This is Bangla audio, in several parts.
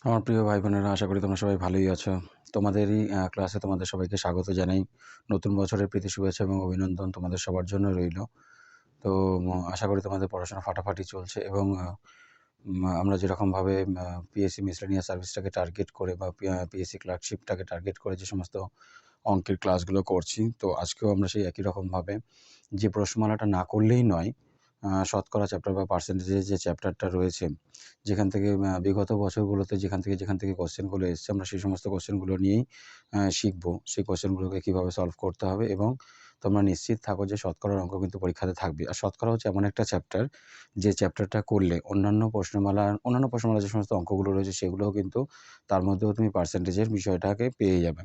আমার প্রিয় ভাই বোনেরা, আশা করি তোমরা সবাই ভালোই আছো। তোমাদেরই ক্লাসে তোমাদের সবাইকে স্বাগত জানাই। নতুন বছরের প্রীতি শুভেচ্ছা এবং অভিনন্দন তোমাদের সবার জন্য রইলো। তো আশা করি তোমাদের পড়াশোনা ফাটাফাটি চলছে এবং আমরা যেরকমভাবে পিএসসি মিসেলেনিয়াস সার্ভিসটাকে টার্গেট করে বা পিএসসি ক্লার্কশিপটাকে টার্গেট করে যে সমস্ত অঙ্কের ক্লাসগুলো করছি, তো আজকেও আমরা সেই একই রকমভাবে যে প্রশ্নমালাটা না করলেই নয়, শতকরা চ্যাপ্টার বা পার্সেন্টেজের যে চ্যাপ্টারটা রয়েছে, যেখান থেকে বিগত বছরগুলোতে যেখান থেকে কোশ্চেনগুলো এসছে, আমরা সেই সমস্ত কোশ্চেনগুলো নিয়েই শিখবো। সেই কোশ্চেনগুলোকে কীভাবে সলভ করতে হবে এবং তোমরা নিশ্চিত থাকো যে শতকরার অঙ্ক কিন্তু পরীক্ষাতে থাকবে। আর শতকরা হচ্ছে এমন একটা চ্যাপ্টার, যে চ্যাপ্টারটা করলে অন্যান্য প্রশ্নমালার যে সমস্ত অঙ্কগুলো রয়েছে সেগুলোও কিন্তু তার মধ্যেও তুমি পার্সেন্টেজের বিষয়টাকে পেয়ে যাবে।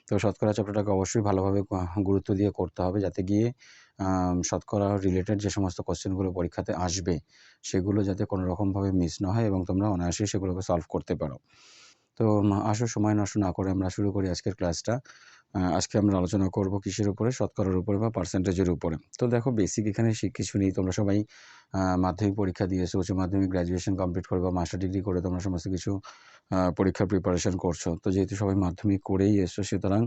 তো শতকরা চ্যাপ্টারটাকে অবশ্যই ভালোভাবে গুরুত্ব দিয়ে করতে হবে, যাতে গিয়ে শতকরা রিলেটেড যে সমস্ত কোশ্চেনগুলো পরীক্ষাতে আসবে সেগুলো যাতে কোনো রকমভাবে মিস না হয় এবং তোমরা অনায়াসেই সেগুলোকে সলভ করতে পারো। তো আসো সময় নষ্ট না করে আমরা শুরু করি আজকের ক্লাসটা। আজকে আমরা আলোচনা করব কিসের উপরে? শতকরার উপরে বা পার্সেন্টেজের উপরে। তো দেখো, বেসিক এখানে কিছু নেই। তোমরা সবাই মাধ্যমিক পরীক্ষা দিয়েছো, উচ্চ মাধ্যমিক গ্র্যাজুয়েশন কমপ্লিট করে বা মাস্টার ডিগ্রি করে তোমরা সমস্ত কিছু পরীক্ষার প্রিপারেশন করছো। তো যেহেতু সবাই মাধ্যমিক করেই এসছো, সুতরাং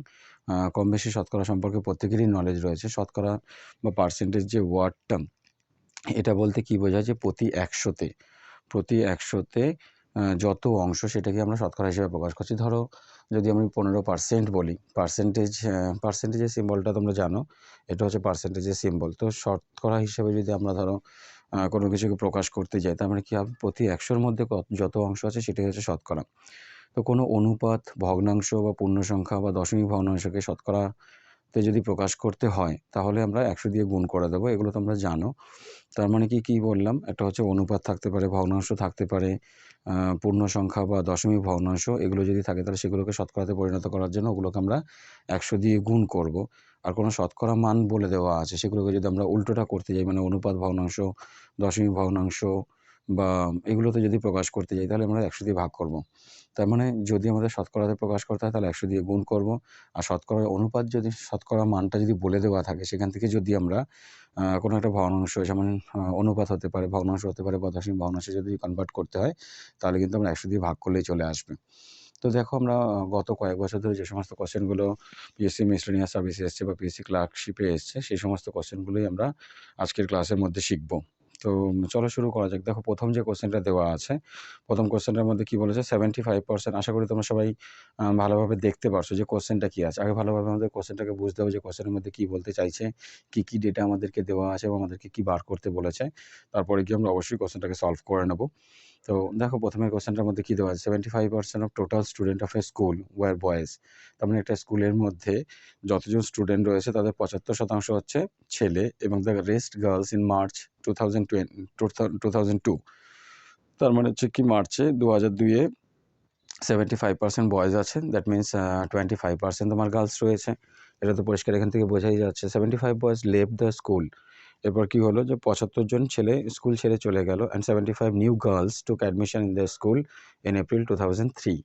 কম বেশি শতকরা সম্পর্কে প্রত্যেকেরই নলেজ রয়েছে। শতকরা বা পার্সেন্টেজ যে ওয়ার্ডটা, এটা বলতে কী বোঝায়? যে প্রতি একশোতে যত অংশ, সেটাকে আমরা শতকরা হিসেবে প্রকাশ করছি। ধরো, যদি আমি 15% বলি, পার্সেন্টেজের সিম্বলটা তোমরা জানো, এটা হচ্ছে পার্সেন্টেজের সিম্বল। তো শতকরা হিসেবে যদি আমরা ধরো কোনো কিছুকে প্রকাশ করতে যাই, তার মানে কী হবে? প্রতি 100-র মধ্যে যত অংশ আছে সেটাই হচ্ছে শতকরা। তো কোনো অনুপাত, ভগ্নাংশ বা পূর্ণ সংখ্যা বা দশমিক ভগ্নাংশকে শতকরাতে যদি প্রকাশ করতে হয়, তাহলে আমরা 100 দিয়ে গুণ করে দেবো। এগুলো তোমরা জানো। তার মানে কী বললাম? একটা হচ্ছে অনুপাত থাকতে পারে, ভগ্নাংশ থাকতে পারে, পূর্ণ সংখ্যা বা দশমিক ভগ্নাংশ, এগুলো যদি থাকে তাহলে সেগুলোকে শতকরাতে পরিণত করার জন্য ওগুলোকে আমরা 100 দিয়ে গুণ করব। আর কোনো শতকরা মান বলে দেওয়া আছে, সেগুলোকে যদি আমরা উল্টোটা করতে যাই, মানে অনুপাত, ভগ্নাংশ, দশমিক ভগ্নাংশ বা এগুলোতে যদি প্রকাশ করতে যাই, তাহলে আমরা 100 দিয়ে ভাগ করব। তার মানে যদি আমাদের শতকরাতে প্রকাশ করতে হয়, তাহলে 100 দিয়ে গুণ করব। আর শতকরার অনুপাত, যদি শতকরা মানটা যদি বলে দেওয়া থাকে, সেখান থেকে যদি আমরা কোনো একটা ভগ্নাংশ, যেমন অনুপাত হতে পারে, ভগ্নাংশ হতে পারে বা দশমিক ভগ্নাংশে যদি কনভার্ট করতে হয়, তাহলে কিন্তু আমরা 100 দিয়ে ভাগ করলেই চলে আসবে। তো দেখো, আমরা গত কয়েক বছর ধরে যে সমস্ত কোশ্চেনগুলো পিএসসি মিসেলেনিয়াস সার্ভিসে এসছে বা পিএসসি ক্লার্কশিপে এসছে, সেই সমস্ত কোশ্চেনগুলোই আমরা আজকের ক্লাসের মধ্যে শিখব। তো চলো শুরু করা যাক। দেখো, প্রথম যে কোশ্চেনটা দেওয়া আছে, প্রথম কোশ্চেনটার মধ্যে কী বলেছে? 75%। আশা করি তোমরা সবাই ভালোভাবে দেখতে পারছো যে কোশ্চেনটা কী আছে। আগে ভালোভাবে আমাদের কোশ্চেনটাকে বুঝতে হবে যে কোশ্চেনের মধ্যে কী বলতে চাইছে, কী ডেটা আমাদেরকে দেওয়া আছে এবং আমাদেরকে কী বার করতে বলেছে। তারপরে গিয়ে আমরা অবশ্যই কোশ্চেনটাকে সলভ করে নেব। তো দেখো, প্রথমের কোশ্চেনটার মধ্যে কী দেওয়া আছে? 75% of total student of a school were boys. তার মানে একটা স্কুলের মধ্যে যতজন স্টুডেন্ট রয়েছে তাদের 75% হচ্ছে ছেলে এবং the rest girls in March 2002। তার মানে হচ্ছে কি, মার্চে 2002-এ 75% বয়েজ আছে। দ্যাট মিনস 25% তোমার গার্লস রয়েছে। এটা তো পরিষ্কার এখান থেকে বোঝাই যাচ্ছে। 75 বয়েজ লেফট দ্য স্কুল। এরপর কী হলো? যে 75 জন ছেলে স্কুল ছেড়ে চলে গেল। And 75 new girls took admission in the school in April 2003।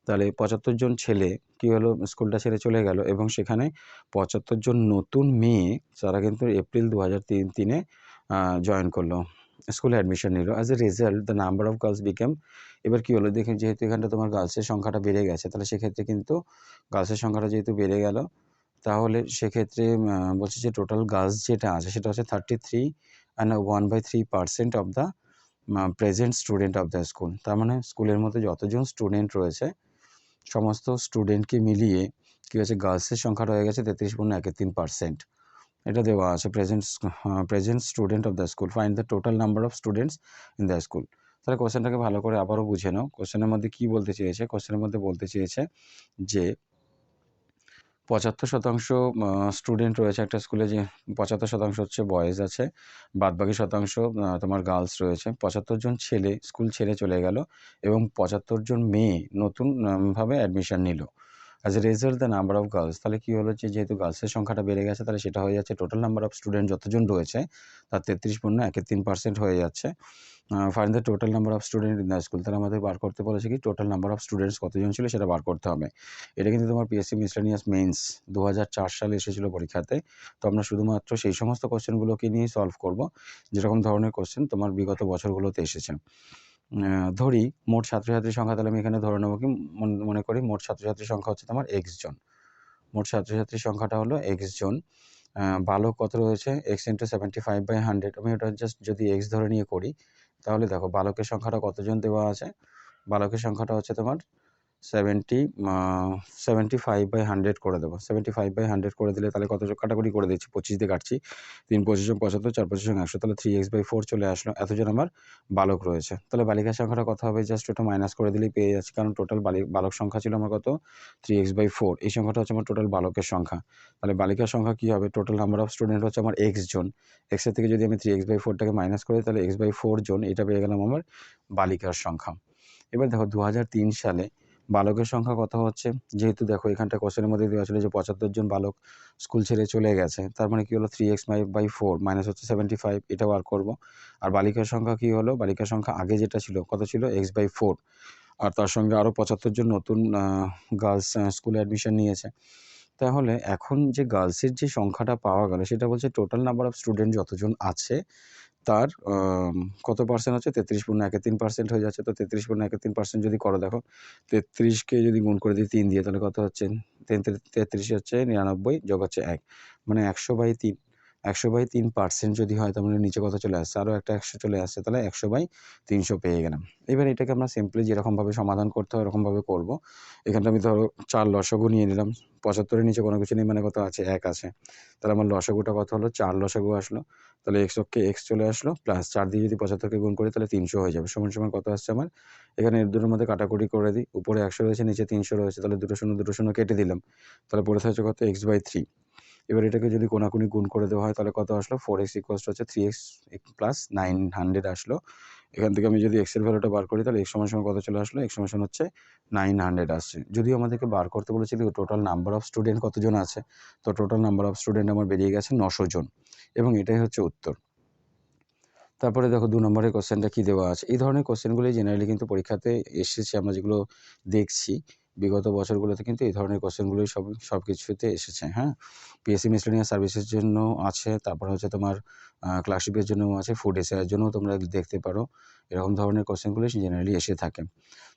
তাহলে 75 জন ছেলে কী হলো? স্কুলটা ছেড়ে চলে গেল এবং সেখানে 75 জন নতুন মেয়ে, তারা কিন্তু এপ্রিল 2003-এ জয়েন করলো, স্কুলে অ্যাডমিশন নিল। As a result the number of girls became. এবার কী হলো? দেখুন, যেহেতু এখানটা তোমার গার্লসের সংখ্যাটা বেড়ে গেছে, তাহলে সেক্ষেত্রে কিন্তু গার্লসের সংখ্যাটা যেহেতু বেড়ে গেল, তাহলে সেক্ষেত্রে বলছে যে টোটাল গার্লস যেটা আছে সেটা হচ্ছে 33 and 1/3% of the present student of the school. তার মানে স্কুলের মধ্যে যতজন স্টুডেন্ট রয়েছে, সমস্ত স্টুডেন্টকে মিলিয়ে কী হয়েছে? গার্লসের সংখ্যাটা হয়ে গেছে 33.13%। এটা দেওয়া আছে, present student of the school, find the total number of students in the school. তাহলে কোশ্চেনটাকে ভালো করে আবারও বুঝে নাও। কোশ্চেনের মধ্যে কী বলতে চেয়েছে? কোশ্চেনের মধ্যে বলতে চেয়েছে যে 75% স্টুডেন্ট রয়েছে একটা স্কুলে, যে 75% হচ্ছে বয়েজ আছে, বাদবাকি শতাংশ তোমার গার্লস রয়েছে। 75 জন ছেলে স্কুল ছেড়ে চলে গেল এবং 75 জন মেয়ে নতুন ভাবে অ্যাডমিশন নিল। As a result the number of girls, তাহলে কী হলো? যে যেহেতু গার্লসের সংখ্যাটা বেড়ে গেছে, তাহলে সেটা হয়ে যাচ্ছে টোটাল নাম্বার অফ স্টুডেন্ট যতজন রয়েছে তার 33.13% হয়ে যাচ্ছে। Find the total number of student in the school. তাহলে আমাদের বার করতে বলেছে কি? টোটাল নাম্বার অফ স্টুডেন্টস কতজন ছিল সেটা বার করতে হবে। এটা কিন্তু তোমার পিএসসি মিসেলেনিয়াস মেন্স 2004 সালে এসেছিলো পরীক্ষাতে। তো আমরা শুধুমাত্র সেই সমস্ত কোশ্চেনগুলোকে নিয়েই সলভ করব, যেরকম ধরনের কোশ্চেন তোমার বিগত বছরগুলোতে এসেছে। ধরি মোট ছাত্রছাত্রীর সংখ্যা, তাহলে আমি এখানে ধরে নেবো কি, মনে করি মোট ছাত্রছাত্রীর সংখ্যা হচ্ছে তোমার x জন। মোট ছাত্রছাত্রীর সংখ্যাটা হলো x জন। বালক কত রয়েছে, x × 75/100। আমি ওটা জাস্ট যদি x ধরে নিয়ে করি, তাহলে দেখো বালকের সংখ্যাটা কতজন দেওয়া আছে। বালকের সংখ্যাটা হচ্ছে তোমার 75/100 করে দেবো। 75/100 করে দিলে তাহলে কত কাটাকুটি করে দিচ্ছি, 25 দিয়ে কাটছি, 3 25 75, 4 25 100, তাহলে 3x/4 চলে আসলো। এতজন আমার বালক রয়েছে। তাহলে বালিকার সংখ্যাটা কত হবে, জাস্ট ওটা মাইনাস করে দিলেই পেয়ে যাচ্ছি, কারণ টোটাল বালক সংখ্যা ছিল আমার কত, 3x/4। এই সংখ্যাটা হচ্ছে আমার টোটাল বালকের সংখ্যা। তাহলে বালিকার সংখ্যা কী হবে, টোটাল নাম্বার অফ স্টুডেন্ট হচ্ছে আমার x জন। এক্সের থেকে যদি আমি 3x/4টাকে মাইনাস করি, তাহলে x/4 জন, এটা পেয়ে গেলাম আমার বালিকার সংখ্যা। এবার দেখো 2003 সালে বালকের সংখ্যা কত হচ্ছে, যেহেতু দেখো এখানটা কোশ্চেনের মধ্যে দেওয়া ছিল যে 75 জন বালক স্কুল ছেড়ে চলে গেছে, তার মানে কী হলো, 3x/4 মাইনাস হচ্ছে 75, এটা বার করব। আর বালিকার সংখ্যা কী হলো, বালিকার সংখ্যা আগে যেটা ছিল কত ছিল, x/4, আর তার সঙ্গে আরও 75 জন নতুন গার্লস স্কুলে অ্যাডমিশন নিয়েছে। তাহলে এখন যে গার্লসের যে সংখ্যাটা পাওয়া গেল, সেটা বলছে টোটাল নাম্বার অফ স্টুডেন্ট যতজন আছে তার কত পার্সেন্ট হচ্ছে, 33.13% হয়ে যাচ্ছে। তো 33.13% যদি করো, দেখো 33কে যদি গুণ করে দিই 3 দিয়ে, তাহলে কত হচ্ছে, 33 হচ্ছে 99 যোগ হচ্ছে 1, মানে 100/3। 100/3% যদি হয়, তার মানে নিচে কত চলে আসছে, আরও একটা 100 চলে আসছে, তাহলে 100/300 পেয়ে গেলাম। এবার এটাকে আমরা সিম্পলি যেরকমভাবে সমাধান করতে হয় ওরকমভাবে করব। এখানটা আমি ধরো 4 লসাগু নিয়ে নিলাম, 75 এর নিচে কোনো কিছু নেই, মানে কত আছে, 1 আছে। তাহলে আমার লসাগুটা কত হলো, 4 লসাগু আসলো। তাহলে x অক্ষে x চলে আসলো, প্লাস 4 দিয়ে যদি 75কে গুণ করি, তাহলে 300 হয়ে যাবে। সমান সমান কত আসছে আমার, এখানে এর দুটোর মধ্যে কাটাকুটি করে দিই, উপরে 100 রয়েছে, নিচে 300 রয়েছে, তাহলে দুটো শূন্য কেটে দিলাম, তাহলে পড়ে থাকছে কত, x/3। এবার এটাকে যদি কোনাকুনি গুণ করে দেওয়া হয়, তাহলে কত আসলো, 4x = হচ্ছে 3x + 900 আসলো। এখান থেকে আমি যদি x এর ভ্যালুটা বার করি, তাহলে x = কত চলে আসলো, x = হচ্ছে 900 আসছে। যদিও আমাদেরকে বার করতে বলেছিল টোটাল নাম্বার অফ স্টুডেন্ট কতজন আছে, তো টোটাল নাম্বার অফ স্টুডেন্ট আমার বেরিয়ে গেছে 900 জন, এবং এটাই হচ্ছে উত্তর। তারপরে দেখো 2 নম্বরের কোশ্চেনটা কী দেওয়া আছে। এই ধরনের কোশ্চেনগুলি জেনারেলি কিন্তু পরীক্ষাতে এসেছে, আমরা যেগুলো দেখছি বিগত বছরগুলোতে কিন্তু এই ধরনের কোশ্চেনগুলোই সব কিছুতে এসেছে, হ্যাঁ। পিএসসি মিসলেনিয়াস সার্ভিসের জন্য আছে, তারপরে হচ্ছে তোমার ক্লার্কশিপের জন্যও আছে, ফুড এসআইয়ের জন্যও তোমরা দেখতে পারো, এরকম ধরনের কোশ্চেনগুলো জেনারেলি এসে থাকে।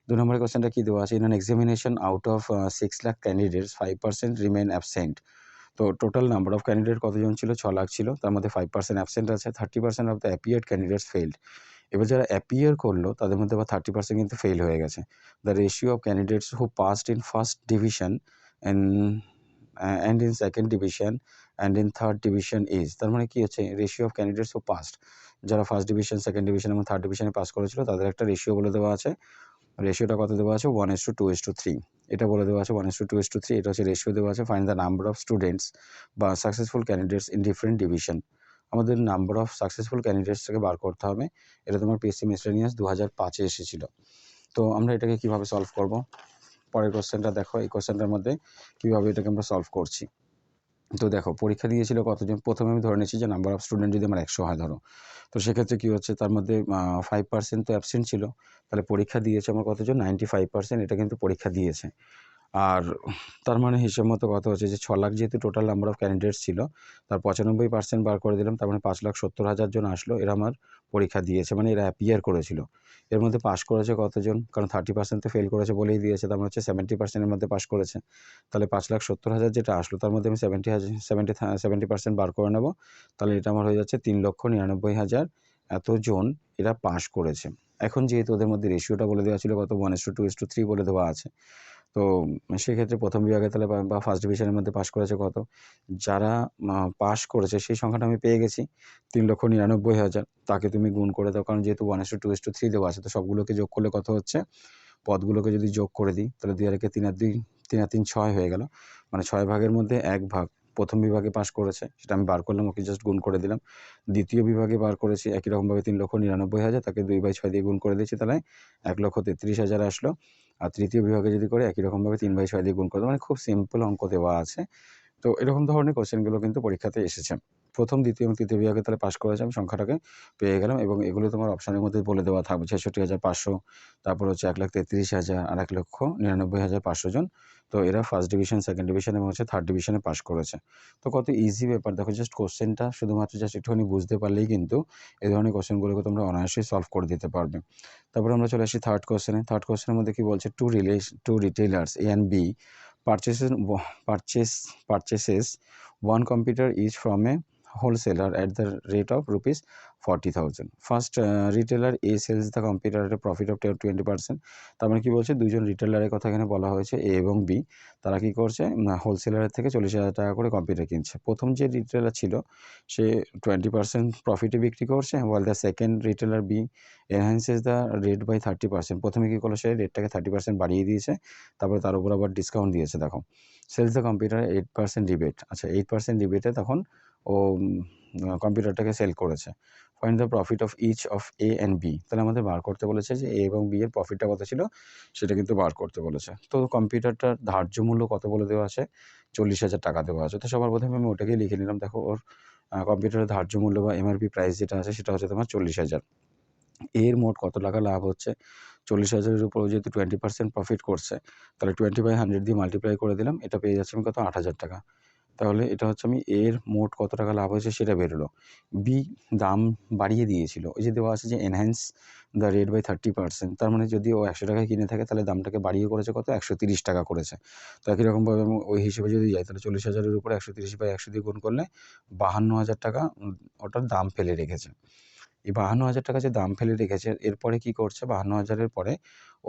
2 নম্বরের কোশ্চেনটা কী দেওয়া আছে, in an examination out of 6 lakh candidates 5% remain absent. তো টোটাল নাম্বার অফ ক্যান্ডিডেট কতজন ছিল, 6 লাখ ছিল, তার মধ্যে 5% অ্যাবসেন্ট আছে, 30% of the appeared candidates failed. এবার যারা অ্যাপিয়ার করলো তাদের মধ্যে আবার 30% কিন্তু ফেল হয়ে গেছে। The ratio of candidates who passed in first division and in second division and in third division is, তার মানে কী হচ্ছে, ratio of candidates who passed, যারা ফার্স্ট ডিভিশন, সেকেন্ড ডিভিশন এবং থার্ড ডিভিশনে পাস করেছিল তাদের একটা রেশিও বলে দেওয়া আছে। রেশিওটা কত দেওয়া আছে, 1:2:3, এটা বলে দেওয়া আছে 1:2:3, এটা হচ্ছে রেশিও দেওয়া আছে। Find the number of students বা successful candidates in different division. আমাদের নাম্বার অফ সাকসেসফুল ক্যান্ডিডেটসটাকে বার করতে হবে। এটা তোমার পিএসসি মিসলেনিয়াস 2005-এ এসেছিল। তো আমরা এটাকে কীভাবে সলভ করব, পরের কোশ্চেনটা দেখো, এই কোশ্চেনটার মধ্যে কীভাবে এটাকে আমরা সলভ করছি। তো দেখো পরীক্ষা দিয়েছিল কতজন, প্রথমে আমি ধরে নিচ্ছি যে নাম্বার অফ স্টুডেন্ট যদি আমার 100 হয় ধরো, তো সেক্ষেত্রে কী হচ্ছে, তার মধ্যে 5% তো অ্যাবসেন্ট ছিল, তাহলে পরীক্ষা দিয়েছে আমার কতজন, 95%, এটা কিন্তু পরীক্ষা দিয়েছে। আর তার মানে হিসেব মতো কত হচ্ছে, যে 6 লাখ যেহেতু টোটাল নাম্বার অফ ক্যান্ডিডেটস ছিল, তার 95% বার করে দিলাম, তার মানে 5,70,000 জন আসলো, এরা আমার পরীক্ষা দিয়েছে, মানে এরা অ্যাপিয়ার করেছিল। এর মধ্যে পাস করেছে কতজন, কারণ 30% তো ফেল করেছে বলেই দিয়েছে, তার মানে হচ্ছে 70%-এর মধ্যে পাস করেছে। তাহলে 5,70,000 যেটা আসলো, তার মধ্যে আমি 70% বার করে নেব, তাহলে এটা আমার হয়ে যাচ্ছে 3,99,000 এতজন এরা পাস করেছে। এখন যেহেতু ওদের মধ্যে রেশিওটা বলে দেওয়া ছিল কত, 1:2:3 বলে দেওয়া আছে। তো সেক্ষেত্রে প্রথম বিভাগে তাহলে বা ফার্স্ট ডিভিশনের মধ্যে পাস করেছে কত, যারা পাস করেছে সেই সংখ্যাটা আমি পেয়ে গেছি 3,99,000, তাকে তুমি গুণ করে দাও, কারণ যেহেতু 1:2:3 দেওয়া আছে, তো সবগুলোকে যোগ করলে কত হচ্ছে, পদগুলোকে যদি যোগ করে দিই, তাহলে 2 আর 2 3 আর 2 3 আর 3 6 হয়ে গেল, মানে 6 ভাগের মধ্যে 1 ভাগ প্রথম বিভাগে পাস করেছে, সেটা আমি বার করলাম, ওকে জাস্ট গুণ করে দিলাম। দ্বিতীয় বিভাগে বার করেছি একই রকমভাবে 3,99,000, তাকে 2/6 দিয়ে গুণ করে দিয়েছি, তাহলে 1,33,000 আসলো। আর তৃতীয় বিভাগে যদি করে একই রকমভাবে 3/6 দিয়ে গুণ করে দেবো, মানে খুব সিম্পল অঙ্ক দেওয়া আছে। তো এরকম ধরনের কোশ্চেনগুলো কিন্তু পরীক্ষাতে এসেছে। প্রথম, দ্বিতীয় এবং তৃতীয় বিভাগে তাহলে পাস করেছে, আমি সংখ্যাটাকে পেয়ে গেলাম এবং এগুলো তোমার অপশানের মধ্যে বলে দেওয়া থাকবে ৬৬,৫০০, তারপর হচ্ছে ১,৩৩,০০০ আর ১,৯৯,৫০০ জন। তো এরা ফার্স্ট ডিভিশন, সেকেন্ড ডিভিশন এবং হচ্ছে থার্ড ডিভিশনে পাস করেছে। তো কত ইজি ব্যাপার দেখো, জাস্ট কোশ্চেনটা শুধুমাত্র জাস্ট একটুখানি বুঝতে পারলেই কিন্তু এই ধরনের কোশ্চেনগুলোকে তোমরা অনায়াসেই সলভ করে দিতে পারবে। তারপরে আমরা চলে আসি থার্ড কোশ্চেনে। থার্ড কোশ্চেনের মধ্যে কি বলছে, two retailers A and B purchases purchases one computer each from a wholesaler at the rate of rupees 40,000. First retailer A sells the computer at a profit of 20%. তার মানে কি বলছে, দুইজন রিটেলারের কথা এখানে বলা হয়েছে, এ এবং বি। তারা কি করছে, হোলসেলারের থেকে 40,000 টাকা করে কম্পিউটার কিনছে। প্রথম যে রিটেলার ছিল সে 20% প্রফিটে বিক্রি করছে, while the second retailer B enhances the rate by 30%. প্রথমে কি করলো, সে রেটটাকে 30% বাড়িয়ে দিয়েছে, তারপরে তার উপর আবার ডিসকাউন্ট দিয়েছে। দেখো, সেলস দ্য কম্পিউটার 8% রিবেট। আচ্ছা, 8% রিবেটে তখন ও কম্পিউটারটাকে সেল করেছে। Find the profit of each of A and B. তাহলে আমাদের বার করতে বলেছে যে এ এবং বি এর প্রফিটটা কত ছিল সেটা কিন্তু বার করতে বলেছে। তো কম্পিউটারটার ধার্য মূল্য কত বলে দেওয়া আছে, 40,000 টাকা দেওয়া আছে। তো সবার প্রথমে আমি ওটাকেই লিখে নিলাম। দেখো, ওর কম্পিউটারের ধার্য মূল্য বা এমআরপি প্রাইস যেটা আছে সেটা হচ্ছে তোমার 40,000। এর মোট কত টাকা লাভ হচ্ছে, 40,000-এর উপর যেহেতু 20% প্রফিট করছে, তাহলে 20/100 দিয়ে মাল্টিপ্লাই করে দিলাম, এটা পেয়ে যাচ্ছি আমি কত, 8,000 টাকা। তাহলে এটা হচ্ছে আমি এর মোট কত টাকা লাভ হয়েছে সেটা বেরোলো। বি দাম বাড়িয়ে দিয়েছিল, ওই যে দেওয়া আছে যে এনহ্যান্স দ্য রেট বাই 30%, তার মানে যদি ও 100 টাকায় কিনে থাকে তাহলে দামটাকে বাড়িয়ে করেছে কত, 130 টাকা করেছে। তো একই রকমভাবে আমি ওই হিসেবে যদি যাই, তাহলে 40,000-এর উপরে 130/100 দিয়ে গুণ করলে 52,000 টাকা ওটার দাম ফেলে রেখেছে। এই 52,000 টাকা যে দাম ফেলে রেখেছে, এরপরে কি করছে, 52,000-এর পরে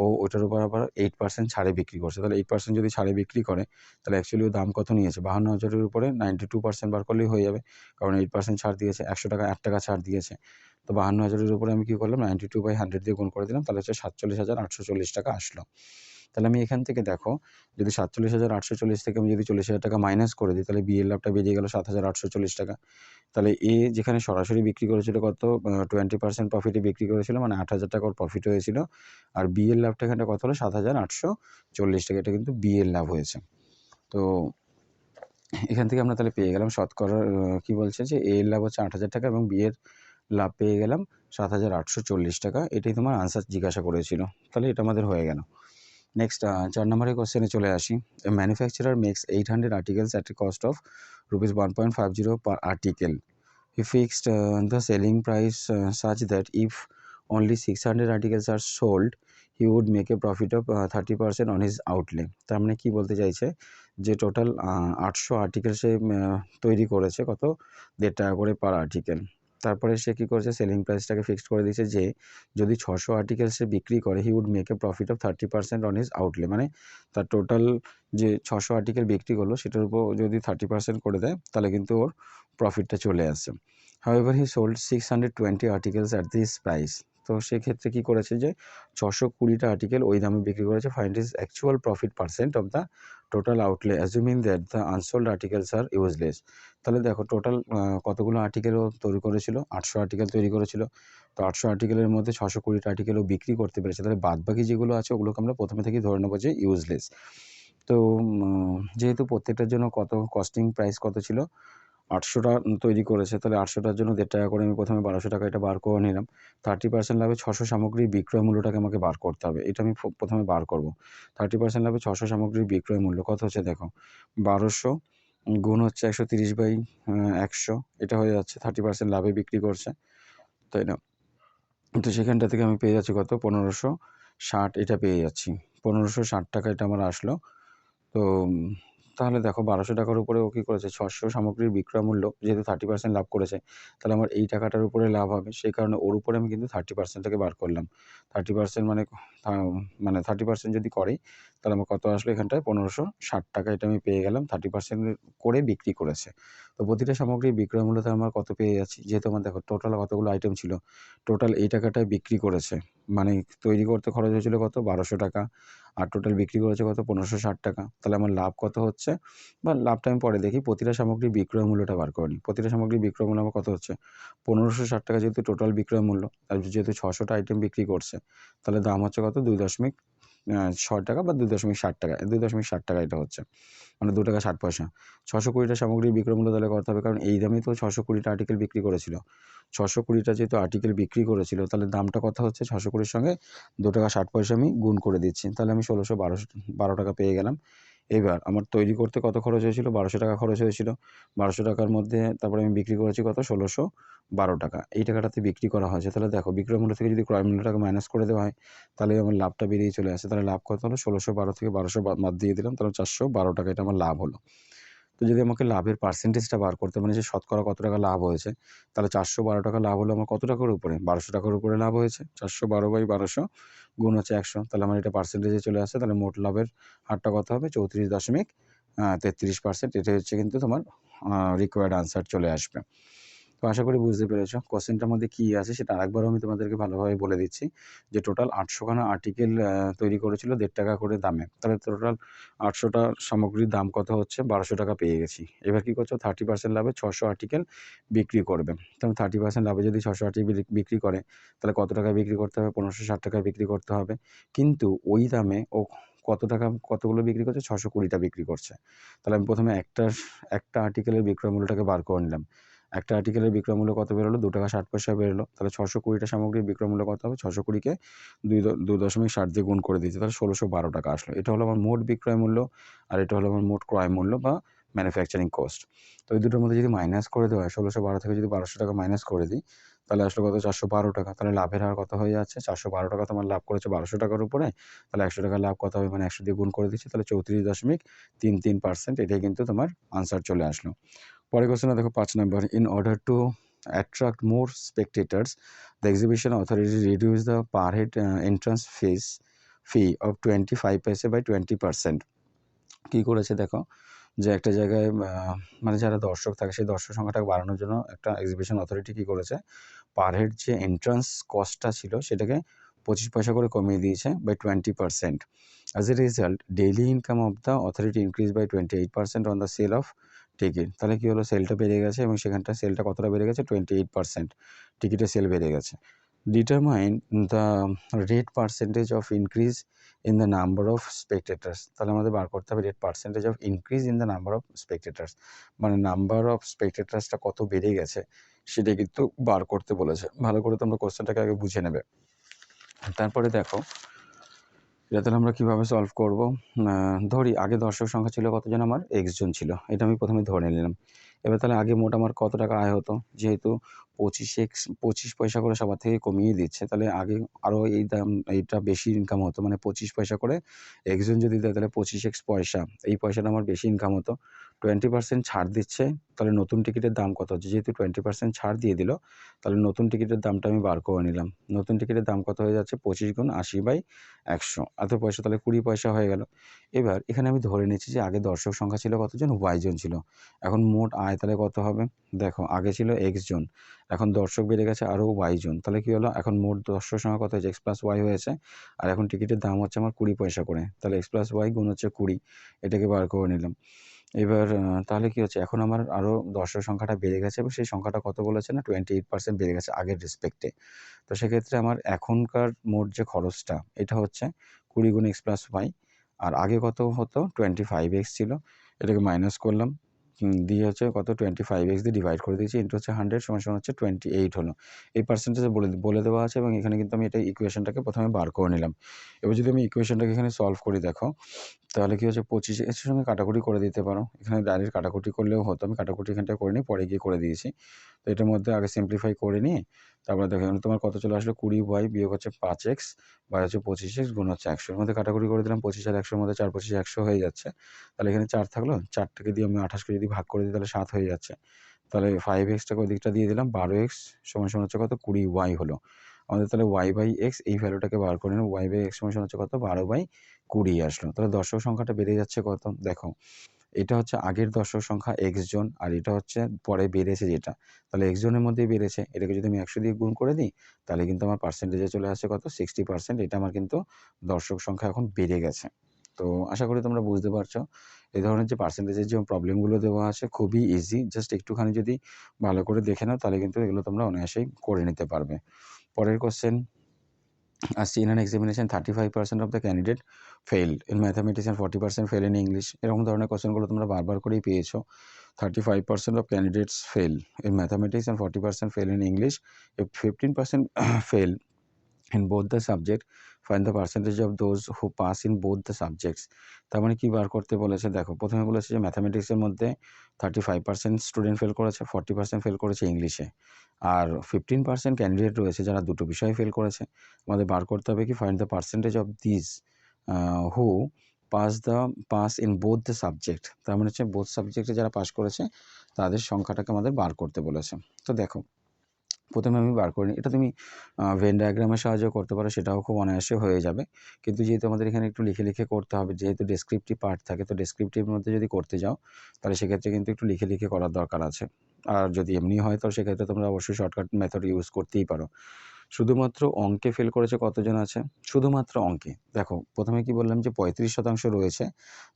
ও ওটার উপর আবার 8% ছাড়ে বিক্রি করছে। তাহলে 8% যদি ছাড়ে বিক্রি করে, তাহলে অ্যাকচুয়ালি ও দাম কত নিয়েছে, 52,000-এর উপরে 92% বার করলেই হয়ে যাবে, কারণ 8% ছাড় দিয়েছে, 100 টাকা 8 টাকা ছাড় দিয়েছে। তো 52,000-এর উপরে আমি কী করলাম, 92/100 দিয়ে গুণ করে দিলাম, তাহলে হচ্ছে 47,840 টাকা আসলো। তাহলে আমি এখান থেকে দেখো, যদি 47,840 থেকে আমি যদি 40,000 টাকা মাইনাস করে দিই, তাহলে বি এর লাভটা বেরিয়ে গেল 7,840 টাকা। তাহলে এ যেখানে সরাসরি বিক্রি করেছিল কত, 20% প্রফিটে বিক্রি করেছিল, মানে 8,000 টাকা ওর প্রফিট হয়েছিল। আর বি এর লাভটা এখানে কত হলো, 7,840 টাকা। এটা কিন্তু বি এর লাভ হয়েছে। তো এখান থেকে আমরা তাহলে পেয়ে গেলাম শতকরা কী বলছে যে এ এর লাভ হচ্ছে 8,000 টাকা এবং বি এর লাভ পেয়ে গেলাম 7,840 টাকা। এটাই তোমার আনসার জিজ্ঞাসা করেছিল। তাহলে এটা আমাদের হয়ে গেল। নেক্সট 4 নম্বরের কোশ্চেনে চলে আসি। A manufacturer makes 800 articles at a cost of rupees 1.50 per article. He fixed the selling price such that if only 600 articles are sold, he would make a profit of 30% on his outlay. তার মানে কি বলতে চাইছে, যে টোটাল 800 আর্টিকেল সে তৈরি করেছে, কত, 1.5 টাকা করে পার আর্টিকেল। তারপরে সে কী করেছে, সেলিং প্রাইসটাকে ফিক্সড করে দিয়েছে যে যদি 600 আর্টিকেল সে বিক্রি করে, he would make a profit of 30% on his outlay. মানে তার টোটাল যে 600 আর্টিকেল বিক্রি করলো সেটার উপর যদি 30% করে দেয়, তাহলে কিন্তু ওর প্রফিটটা চলে আসছে। However he sold 620 articles at this price. তো সেক্ষেত্রে কী করেছে, যে 620টা আর্টিকেল ওই দামে বিক্রি করেছে। Find his actual profit percent of the total outlay assuming that the unsold articles are useless. তাহলে দেখো, টোটাল কতগুলো আর্টিকেলও তৈরি করেছিল, 800 আর্টিকেল তৈরি করেছিল। তো 800 আর্টিকেলের মধ্যে 620টা আর্টিকেলও বিক্রি করতে পেরেছে। তাহলে বাদবাকি যেগুলো আছে ওগুলোকে আমরা প্রথমে থেকেই ধরে নেবো যে ইউজলেস। তো যেহেতু প্রত্যেকটার জন্য কত কস্টিং প্রাইস কত ছিল, 800টা তৈরি করেছে, তাহলে 800টার জন্য 1.5 টাকা করে আমি প্রথমে 1200 টাকা এটা বার করে নিলাম। 30% লাভে 600 সামগ্রীর বিক্রয় মূল্যটাকে আমাকে বার করতে হবে। এটা আমি প্রথমে বার করব। 30% লাভে 600 সামগ্রীর বিক্রয় মূল্য কত হচ্ছে, দেখো, 1200 গুণ হচ্ছে 130/100, এটা হয়ে যাচ্ছে 30% লাভে বিক্রি করছে, তাই না? তো সেখানটা থেকে আমি পেয়ে যাচ্ছি কত, 1560, এটা পেয়ে যাচ্ছি 1560 টাকা, এটা আমার আসলো। তো তাহলে দেখো, 1200 টাকার উপরে ও কী করেছে, 600 সামগ্রীর বিক্রয় মূল্য যেহেতু 30% লাভ করেছে, তাহলে আমার এই টাকাটার উপরে লাভ হবে, সেই কারণে ওর উপরে আমি কিন্তু 30%টাকে বার করলাম। 30% মানে 30% যদি করে, তাহলে আমার কত আসলো এখানটায়, 1560 টাকা, এটা আমি পেয়ে গেলাম। 30% করে বিক্রি করেছে। তো প্রতিটা সামগ্রীর বিক্রয় মূল্যতে আমার কত পেয়ে যাচ্ছি, যেহেতু আমার দেখো টোটাল কতগুলো আইটেম ছিল, টোটাল এই টাকাটায় বিক্রি করেছে, মানে তৈরি করতে খরচ হয়েছিল কত, 1200 টাকা, আর টোটাল বিক্রি করেছে কত, 1560 টাকা। তাহলে আমার লাভ কত হচ্ছে, বা লাভটা আমি পরে দেখি, প্রতিটা সামগ্রীর বিক্রয় মূল্যটা বার করে নিই। প্রতিটা সামগ্রীর বিক্রয় মূল্য আমার কত হচ্ছে, 1560 টাকা যেহেতু টোটাল বিক্রয় মূল্য, আর যেহেতু 600টা আইটেম বিক্রি করছে, তাহলে দাম হচ্ছে কত, 2.5 টাকা বা 2.60 টাকা, 2.60 টাকা এটা হচ্ছে, মানে 2 টাকা 60 পয়সা। 620টা সামগ্রীর বিক্রয় মূল্য তাহলে কত হবে? কারণ এই দামেই তো 620টা আর্টিকেল বিক্রি করেছিল। 620টা যেহেতু আর্টিকেল বিক্রি করেছিল, তাহলে দামটা কত হচ্ছে? 620 সঙ্গে 2 টাকা 60 পয়সা আমি গুণ করে দিচ্ছি। তাহলে আমি 12 টাকা পেয়ে গেলাম। এবার আমার তৈরি করতে কত খরচ হয়েছিল? 1200 টাকা খরচ হয়েছিল। 1200 টাকার মধ্যে তারপরে আমি বিক্রি করেছি কত? 1612 টাকা। এই টাকাটাতে বিক্রি করা হয়েছে। তাহলে দেখো, বিক্রয় মূল্য থেকে যদি ক্রয় মূল্যটাকে মাইনাস করে দেওয়া হয়, তাহলে আমার লাভটা বেরিয়ে চলে আসে। তাহলে লাভ কত হলো? 1612 থেকে 1200 বাদ দিয়ে দিলাম, তাহলে 412 টাকা, এটা আমার লাভ হলো। তো যদি আমাকে লাভের পার্সেন্টেজটা বার করতে, মানে যে শতকরা কত টাকা লাভ হয়েছে, তাহলে 412 টাকা লাভ হলো আমার কত টাকার উপরে? 1200 টাকার উপরে লাভ হয়েছে। 412/1200 গুণ হচ্ছে 100, তাহলে আমার এটা পার্সেন্টেজে চলে আসছে। তাহলে মোট লাভের হারটা কত হবে? 34.33%। এটাই হচ্ছে কিন্তু তোমার রিকোয়ার্ড আনসার চলে আসবে। তো আশা করি বুঝতে পেরেছো। কোশ্চেনটার মধ্যে কী আছে সেটা আরেকবারও আমি তোমাদেরকে ভালোভাবে বলে দিচ্ছি, যে টোটাল 800 খানা আর্টিকেল তৈরি করেছিল 1.5 টাকা করে দামে। তাহলে টোটাল 800টা সামগ্রীর দাম কত হচ্ছে? 1200 টাকা পেয়ে গেছি। এবার কী করছো? 30% লাভে 600 আর্টিকেল বিক্রি করবে। তাহলে 30% লাভে যদি 600 আর্টিকেল বিক্রি করে, তাহলে কত টাকায় বিক্রি করতে হবে? 1560 টাকায় বিক্রি করতে হবে। কিন্তু ওই দামে ও কতগুলো বিক্রি করছে? 620টা বিক্রি করছে। তাহলে আমি প্রথমে একটা আর্টিকেলের বিক্রয় মূল্যটাকে বার করে নিলাম। একটা আর্টিকেলের বিক্রয় মূল্য কত বেরোলো? 2 টাকা 60 পয়সা বেরোলো। তাহলে 620টা সামগ্রীর বিক্রয় মূল্য কত হবে? 620কে 2.60 দিয়ে গুণ করে দিয়েছি, তাহলে 1612 টাকা আসলো। এটা হলো আমার মোট বিক্রয় মূল্য, আর এটা হলো আমার মোট ক্রয় মূল্য বা ম্যানুফ্যাকচারিং কস্ট। তো এই দুটোর মধ্যে যদি মাইনাস করে দেওয়া হয়, 1612 থেকে যদি 1200 টাকা মাইনাস করে দিই, তাহলে আসলো কত? 412 টাকা। তাহলে লাভের হার কত হয়ে যাচ্ছে? 412 টাকা তোমার লাভ করেছে 1200 টাকার উপরে, তাহলে 100 টাকা লাভ কত হবে? মানে 100 দিয়ে গুণ করে দিচ্ছি, তাহলে 34.33%। এটাই কিন্তু তোমার আনসার চলে আসলো। পরের কোশ্চেনে দেখো 5 number. In order to attract more spectators, the exhibition authority reduced the per head entrance fee of 25 paise by 20%. কী করেছে দেখো, যে একটা জায়গায় মানে যারা দর্শক থাকে, সেই দর্শক সংখ্যাটাকে বাড়ানোর জন্য একটা এক্সিবিশন অথরিটি কী করেছে? পার হেড যে এন্ট্রান্স কস্টটা ছিল সেটাকে 25 পয়সা করে কমিয়ে দিয়েছে by 20%। As a result daily income of the authority increase by 28% on the sale of ticket. তাহলে কী হলো? সেলটা বেড়ে গেছে, এবং সেখানটা সেলটা কতটা বেড়ে গেছে? 28%। টিকিটের সেল বেড়ে গেছে। Determine the rate percentage of increase in the number of স্পেকটেটার্স। তাহলে আমাদের বার করতে হবে rate percentage of increase in the number of স্পেকটেটার্স, মানে নাম্বার অফ স্পেকটেটার্সটা কত বেড়ে গেছে সেটা কিন্তু বার করতে বলেছে। ভালো করে তোমরা কোশ্চেনটাকে আগে বুঝে নেবে। তারপরে দেখো, এটা তাহলে আমরা কীভাবে সলভ করবো? ধরি আগে দর্শক সংখ্যা ছিল কতজন? আমার x জন ছিল। এটা আমি প্রথমে ধরে নিলাম। এবার তাহলে আগে মোট আমার কত টাকা আয় হতো? যেহেতু 25 পয়সা করে সবার থেকে কমিয়ে দিচ্ছে, তাহলে আগে আরও এইটা বেশি ইনকাম হতো। মানে 25 পয়সা করে x জন যদি দেয়, তাহলে 25x পয়সা, এই পয়সাটা আমার বেশি ইনকাম হতো। 20% ছাড় দিচ্ছে, তাহলে নতুন টিকিটের দাম কত হচ্ছে? যেহেতু 20% ছাড় দিয়ে দিল, তাহলে নতুন টিকিটের দামটা আমি বার করে নিলাম। নতুন টিকিটের দাম কত হয়ে যাচ্ছে? 25 গুণ 80/100, এত পয়সা, তাহলে 20 পয়সা হয়ে গেল। এবার এখানে আমি ধরে নিচ্ছি যে আগে দর্শক সংখ্যা ছিল কতজন? y জন ছিল। এখন মোট আয় তাহলে কত হবে? দেখো, আগে ছিল x জন, এখন দর্শক বেড়ে গেছে আরও y জন, তাহলে কী হলো? এখন মোট দর্শক সংখ্যা কত হয়েছে? x + y হয়েছে। আর এখন টিকিটের দাম হচ্ছে আমার 20 পয়সা করে, তাহলে x + y গুণ হচ্ছে 20, এটাকে বার করে নিলাম। এবার তাহলে কী হচ্ছে? এখন আমার আরও দর্শক সংখ্যাটা বেড়ে গেছে, এবং সেই সংখ্যাটা কত বলেছে না? 28% বেড়ে গেছে আগের রেসপেক্টে। তো সেক্ষেত্রে আমার এখনকার মোট যে খরচটা, এটা হচ্ছে 20 গুণ x + y, আর আগে কত হতো? 25x ছিল। এটাকে মাইনাস করলাম, দিয়ে হচ্ছে কত? 25x দিয়ে ডিভাইড করে দিয়েছি, ইন্টু হচ্ছে 100 সমান হচ্ছে 28 হলো। এই পার্সেন্টেজে বলে দেওয়া আছে, এবং এখানে কিন্তু আমি এটা ইকুয়েশনটাকে প্রথমে বার করে নিলাম। এবার যদি আমি ইকুয়েশনটাকে এখানে সলভ করি, দেখো তাহলে কী হচ্ছে? 25 এর সঙ্গে কাটাকুটি করে দিতে পারো। এখানে ডাইরেক্ট কাটাকুটি করলেও হতো, আমি কাটাকুটি এখানটায় করে নিই, পরে গিয়ে করে দিয়েছি। তো এটার মধ্যে আগে সিম্পলিফাই করে নিয়ে তারপরে দেখো এখানে তোমার কত চলে আসলো? 20y বিয়োগ হচ্ছে 5x বা হচ্ছে 25x গুণ হচ্ছে 100। এর মধ্যে কাটাকুটি করে দিলাম, 25 আর 100-র মধ্যে 4 25 100 হয়ে যাচ্ছে। তাহলে এখানে 4 থাকলো, 4টাকে দিয়ে আমি 28কে যদি ভাগ করে দিই, তাহলে 7 হয়ে যাচ্ছে। তাহলে 5x-টাকে ওই দিকটা দিয়ে দিলাম, 12x সমান হচ্ছে কত? 20y হলো। আমাদের তাহলে y/x এই ভ্যালুটাকে বার করে নিলাম, y/x সমান হচ্ছে কত? 12/20 আসলো। তাহলে দর্শক সংখ্যাটা বেড়ে যাচ্ছে কত? দেখো, এটা হচ্ছে আগের দর্শক সংখ্যা x জন, আর এটা হচ্ছে পরে বেড়েছে যেটা, তাহলে x জনের মধ্যেই বেড়েছে। এটাকে যদি আমি 100 দিয়ে গুণ করে দিই, তাহলে কিন্তু আমার পার্সেন্টেজে চলে আসছে কত? 60%। এটা আমার কিন্তু দর্শক সংখ্যা এখন বেড়ে গেছে। তো আশা করি তোমরা বুঝতে পারছো। এই ধরনের যে পার্সেন্টেজের যে প্রবলেমগুলো দেওয়া আছে খুবই ইজি, জাস্ট একটুখানি যদি ভালো করে দেখে নাও, তাহলে কিন্তু এগুলো তোমরা অনায়াসেই করে নিতে পারবে। পরের কোশ্চেন, আসছে in an examination 35% of the candidate fail in mathematics and 40% fail in English. এরকম ধরনের কোশ্চেনগুলো তোমরা বারবার করেই পেয়েছো। 35% of candidates fail in mathematics and 40% fail in English. If 15% fail in both the subject, find the percentage of those who pass in both the subjects. তার মানে কি বার করতে বলেছে দেখো, প্রথমে বলেছে যে ম্যাথামেটিক্সের মধ্যে 35% স্টুডেন্ট ফেল করেছে, 40% ফেল করেছে ইংলিশে, আর 15% ক্যান্ডিডেট রয়েছে যারা দুটো বিষয়ে ফেল করেছে। আমাদের বার করতে হবে কি find the percentage of this who pass in both the subject. তার মানে হচ্ছে বোথ সাবজেক্টে যারা পাস করেছে তাদের সংখ্যাটাকে আমাদের বার করতে বলেছে। তো দেখো প্রথমে আমি বার করিনি, এটা তুমি ভেন ডায়াগ্রামের সাহায্যে করতে পারো, সেটাও খুব অনায়াসে হয়ে যাবে। কিন্তু যেহেতু আমাদের এখানে একটু লিখে লিখে করতে হবে, যেহেতু ডেসক্রিপটিভ পার্ট থাকে, তো ডেসক্রিপটিভের মধ্যে যদি করতে যাও তাহলে সেক্ষেত্রে কিন্তু একটু লিখে লিখে করার দরকার আছে। আর যদি এমনি হয় তো সেক্ষেত্রে তোমরা অবশ্যই শর্টকাট মেথড ইউজ করতেই পারো। শুধুমাত্র অঙ্কে ফেল করেছে কতজন আছে? শুধুমাত্র অঙ্কে দেখো, প্রথমে কি বললাম যে 35% রয়েছে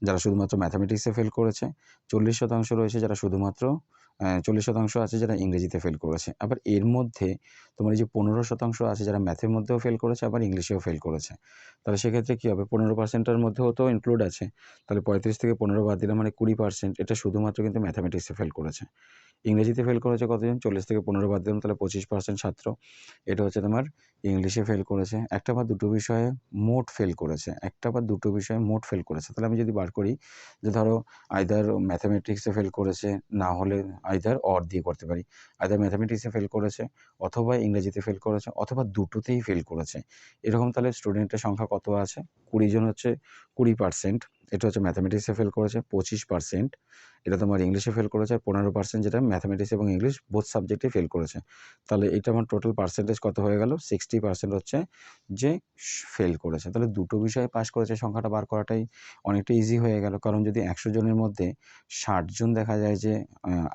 যারা শুধুমাত্র ম্যাথামেটিক্সে ফেল করেছে, 40% রয়েছে যারা শুধুমাত্র 40% আছে যারা ইংরেজিতে ফেল করেছে। আবার এর মধ্যে তোমার এই যে 15% আছে যারা ম্যাথের মধ্যেও ফেল করেছে, আবার ইংলিশেও ফেল করেছে। তাহলে সেক্ষেত্রে কী হবে, 15%-এর মধ্যেও তো ইনক্লুড আছে। তাহলে 35 থেকে 15 বাদ দিলাম, মানে 20%। এটা শুধুমাত্র কিন্তু ম্যাথামেটিক্সে ফেল করেছে। ইংরেজিতে ফেল করেছে কতজন? 40 থেকে 15 বাদ দিলাম, তাহলে 25% ছাত্র। এটা হচ্ছে তোমার ইংলিশে ফেল করেছে। একটা বা দুটো বিষয়ে মোট ফেল করেছে, একটা বা দুটো বিষয়ে মোট ফেল করেছে। তাহলে আমি যদি বার করি যে ধরো আইদার ম্যাথামেটিক্সে ফেল করেছে, না হলে আইদার অর দিয়ে করতে পারি। আইদার ম্যাথামেটিক্সে ফেল করেছে, অথবা ইংরেজিতে ফেল করেছে, অথবা দুটোতেই ফেল করেছে। এরকম তাহলে স্টুডেন্টের সংখ্যা কত আছে? 20 জন হচ্ছে 20%। এটা হচ্ছে ম্যাথামেটিক্সে ফেল করেছে 25%। এটা তোমার ইংলিশে ফেল করেছে, আর 15% যেটা ম্যাথামেটিক্স এবং ইংলিশ বোথ সাবজেক্টে ফেল করেছে। তাহলে এটা আমার টোটাল পার্সেন্টেজ কত হয়ে গেল? 60% হচ্ছে যে ফেল করেছে। তাহলে দুটো বিষয়ে পাস করেছে, সংখ্যাটা বার করাটাই অনেকটা ইজি হয়ে গেল। কারণ যদি 100 জনের মধ্যে 60 জন দেখা যায় যে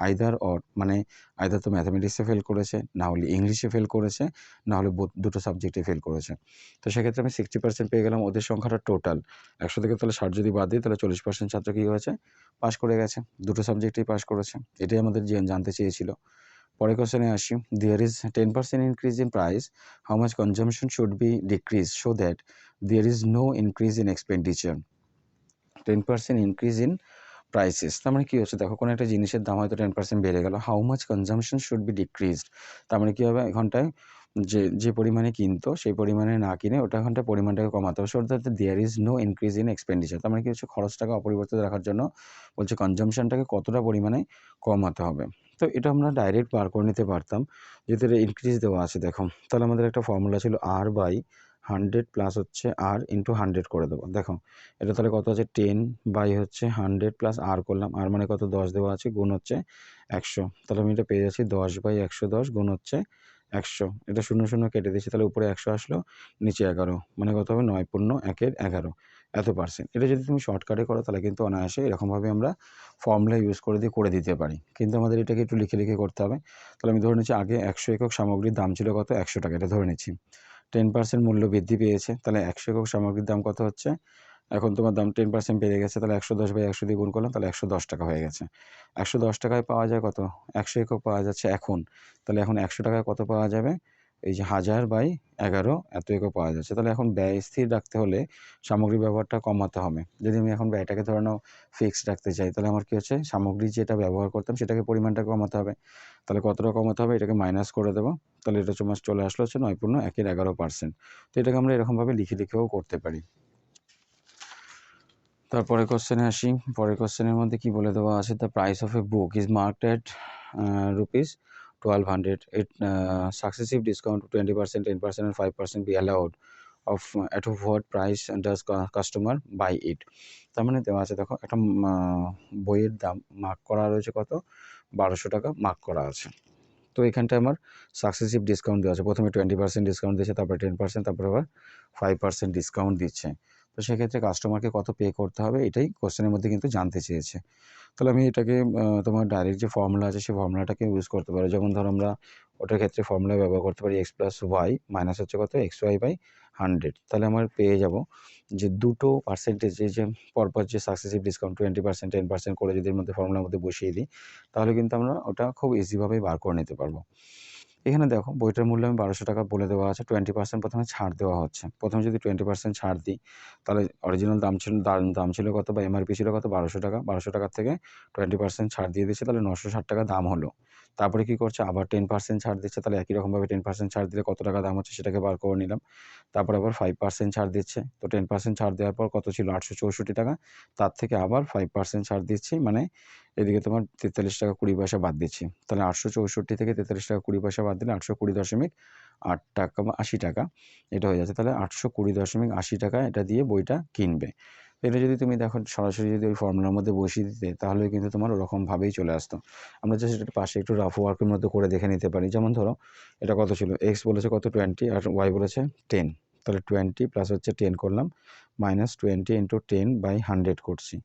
আইদার অর, মানে আইদার তো ম্যাথামেটিক্সে ফেল করেছে, না হলে ইংলিশে ফেল করেছে, না হলে দুটো সাবজেক্টে ফেল করেছে। তো সেক্ষেত্রে আমি 60% পেয়ে গেলাম ওদের সংখ্যাটা টোটাল। 100 থেকে তাহলে 60 যদি বাদ দিই তাহলে 40% ছাত্র কী হয়েছে? পাস করে গেছে, দুটো সাবজেক্টেই পাস করেছে। এটাই আমাদের জানতে চেয়েছিল। পরের কোশ্চেনে আসি। There is 10% increase in price, how much consumption should be decrease so that there is no increase in expenditure. 10% increase in prices, তার মানে কী হচ্ছে দেখো, কোনো একটা জিনিসের দাম হয়তো 10% বেড়ে গেল। How much consumption should B decreased, তার মানে কী হবে, এখানটায় যে পরিমাণে কিনতো সেই পরিমাণে না কিনে ওটা এখানটায় পরিমাণটাকে কমাতে হবে। So that there is no increase in expenditure, তার মানে কী হচ্ছে, খরচটাকে অপরিবর্তিত রাখার জন্য বলছে কনজাম্পশনটাকে কতটা পরিমাণে কমাতে হবে। তো এটা আমরা ডাইরেক্ট বার করে নিতে পারতাম, যেহেতু এটা ইনক্রিজ দেওয়া আছে দেখো। তাহলে আমাদের একটা ফর্মুলা ছিল R/100 প্লাস হচ্ছে R ইন্টু 100 করে দেবো। দেখো এটা তাহলে কত আছে, 10/100 প্লাস R করলাম, R মানে কত, 10 দেওয়া আছে, গুণ হচ্ছে 100। তাহলে আমি এটা পেয়ে যাচ্ছি 10/110 গুণ হচ্ছে 100। এটা 0 0 কেটে দিয়েছি, তাহলে উপরে 100 আসলো, নিচে 11, মানে কত হবে, 9×1=11 এত পার্সেন্ট। এটা যদি তুমি শর্টকাটে করো তাহলে কিন্তু অনায়াসে এরকমভাবে আমরা ফর্মুলা ইউজ করে দিতে পারি। কিন্তু আমাদের এটাকে একটু লিখে লিখে করতে হবে। তাহলে আমি ধরে নিচ্ছি আগে 100 একক সামগ্রীর দাম ছিল কত, 100 টাকা, এটা ধরে নিচ্ছি। 10% মূল্য বৃদ্ধি পেয়েছে, তাহলে 100 একক সামগ্রীর দাম কত হচ্ছে, এখন তোমার দাম 10% বেড়ে গেছে, তাহলে 110/100 দিয়ে গুণ করলাম, তাহলে 110 টাকা হয়ে গেছে। 110 টাকায় পাওয়া যায় কত, 100 একক পাওয়া যাচ্ছে এখন। তাহলে এখন 100 টাকায় কত পাওয়া যাবে, এই যে 1000/11 এত একক পাওয়া যাচ্ছে। তাহলে এখন ব্যয় স্থির রাখতে হলে সামগ্রী ব্যবহারটা কমাতে হবে। যদি আমি এখন ব্যয়টাকে ধরে নাও ফিক্সড রাখতে চাই, তাহলে আমার কী হচ্ছে, সামগ্রী যেটা ব্যবহার করতাম সেটাকে পরিমাণটাকে কমাতে হবে। তাহলে কতটা কমাতে হবে, এটাকে মাইনাস করে দেবো। তাহলে এটা তোমার চলে আসলো হচ্ছে 9×1=11%। তো এটাকে আমরা এরকমভাবে লিখে লিখেও করতে পারি। তারপরে কোশ্চেনে আসি। পরের কোশ্চেনের মধ্যে কি বলে দেওয়া আছে, the price of a book is marked at ₹1200, it successive discount 20%, 10% and 5% be allowed of at what price does customer buy it. তার মানে দেওয়া আছে দেখো, একটা বইয়ের দাম মার্ক করা রয়েছে কত, 1200 টাকা মার্ক করা আছে। তো এখানটায় আমার সাকসেসিভ ডিসকাউন্ট দেওয়া আছে, প্রথমে 20% ডিসকাউন্ট দিয়েছে, তারপরে 10%, তারপরে আবার 5% ডিসকাউন্ট দিচ্ছে। তো সেক্ষেত্রে কাস্টমারকে কত পে করতে হবে এটাই কোশ্চেনের মধ্যে কিন্তু জানতে চেয়েছে। তাহলে আমি এটাকে তোমার ডাইরেক্ট যে ফর্মুলা আছে সেই ফর্মুলাটাকে ইউজ করতে পারি। যেমন ধরো আমরা ওটার ক্ষেত্রে ফর্মুলা ব্যবহার করতে পারি x + y মাইনাস হচ্ছে কত, xy/100। তাহলে আমার পেয়ে যাব যে দুটো পার্সেন্টেজে যে পরপর যে সাকসেসিভ ডিসকাউন্ট 20%, 10% করে যদি এর মধ্যে ফর্মুলার মধ্যে বসিয়ে দিই, তাহলে কিন্তু আমরা ওটা খুব ইজিভাবেই বার করে নিতে পারবো। এখানে দেখো বইটার মূল্য আমি 1200 টাকা বলে দেওয়া আছে, 20% প্রথমে ছাড় দেওয়া হচ্ছে। প্রথমে যদি 20% ছাড় দিই তাহলে অরিজিনাল দাম ছিল কত বা এমআরপি ছিল কত 1200 টাকা। 1200 টাকার থেকে 20% ছাড় দিয়ে দিচ্ছে, তাহলে 960 টাকা দাম হলো। তারপরে কি করছে, আবার 10% ছাড় দিচ্ছে, তাহলে একই রকমভাবে 10% ছাড় দিলে কত টাকা দাম হচ্ছে সেটাকে বার করে নিলাম। তারপর আবার 5% ছাড় দিচ্ছে, তো 10% ছাড় দেওয়ার পর কত ছিল 864 টাকা, তার থেকে আবার 5% ছাড় দিচ্ছি, মানে এদিকে তোমার 43 টাকা 20 পয়সা বাদ দিচ্ছি। তাহলে 864 থেকে 43 টাকা 20 পয়সা বাদ দিলে 820.8 টাকা বা 80 টাকা এটা হয়ে যাচ্ছে। তাহলে 820.80 টাকা এটা দিয়ে বইটা কিনবে। এটা যদি তুমি দেখো সরাসরি যদি ওই ফর্মুলার মধ্যে বসিয়ে দিতে তাহলে কিন্তু তোমার ওরকমভাবেই চলে আসতো। আমরা জাস্ট এটা পাশে একটু রাফ ওয়ার্কের মধ্যে করে দেখে নিতে পারি। যেমন ধরো এটা কত ছিল, এক্স বলেছে কত 20 আর ওয়াই বলেছে 10, তাহলে 20 প্লাস হচ্ছে 10 করলাম, মাইনাস 20 ইন্টু 10/100 করছি।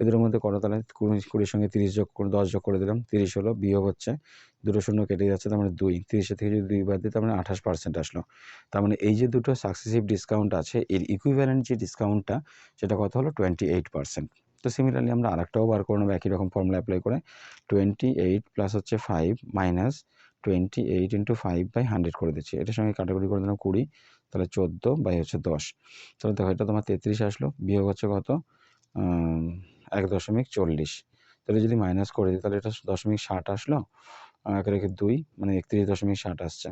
এদের মধ্যে করো, তাহলে 20 সঙ্গে 30 যোগ করে 10 যোগ করে দিলাম, 30 হলো, বিয়োগ হচ্ছে 2 শূন্য কেটে যাচ্ছে, তার মানে 2, 30 থেকে যদি 2 বাদ দিই তার মানে 28% আসলো। তার মানে এই যে দুটো সাকসেসিভ ডিসকাউন্ট আছে এর ইকুইভ্যালেন্ট যে ডিসকাউন্টটা সেটা কত হলো 28%। তো সিমিলারলি আমরা আরেকটাও বার করে নেবো একই রকম ফর্মুলা অ্যাপ্লাই করে, 28 প্লাস হচ্ছে 5 মাইনাস 28 ইন্টু 5/100 করে দিচ্ছি। এটার সঙ্গে কাটাকুটি করে দিলাম 20, তাহলে 14/10। তাহলে দেখো এটা তোমার 33 আসলো, বিয়োগ হচ্ছে কত 1.40। তাহলে যদি মাইনাস করে দিই তাহলে এটা 0.60 আসলো, 1/2 মানে 31.60 আসছে।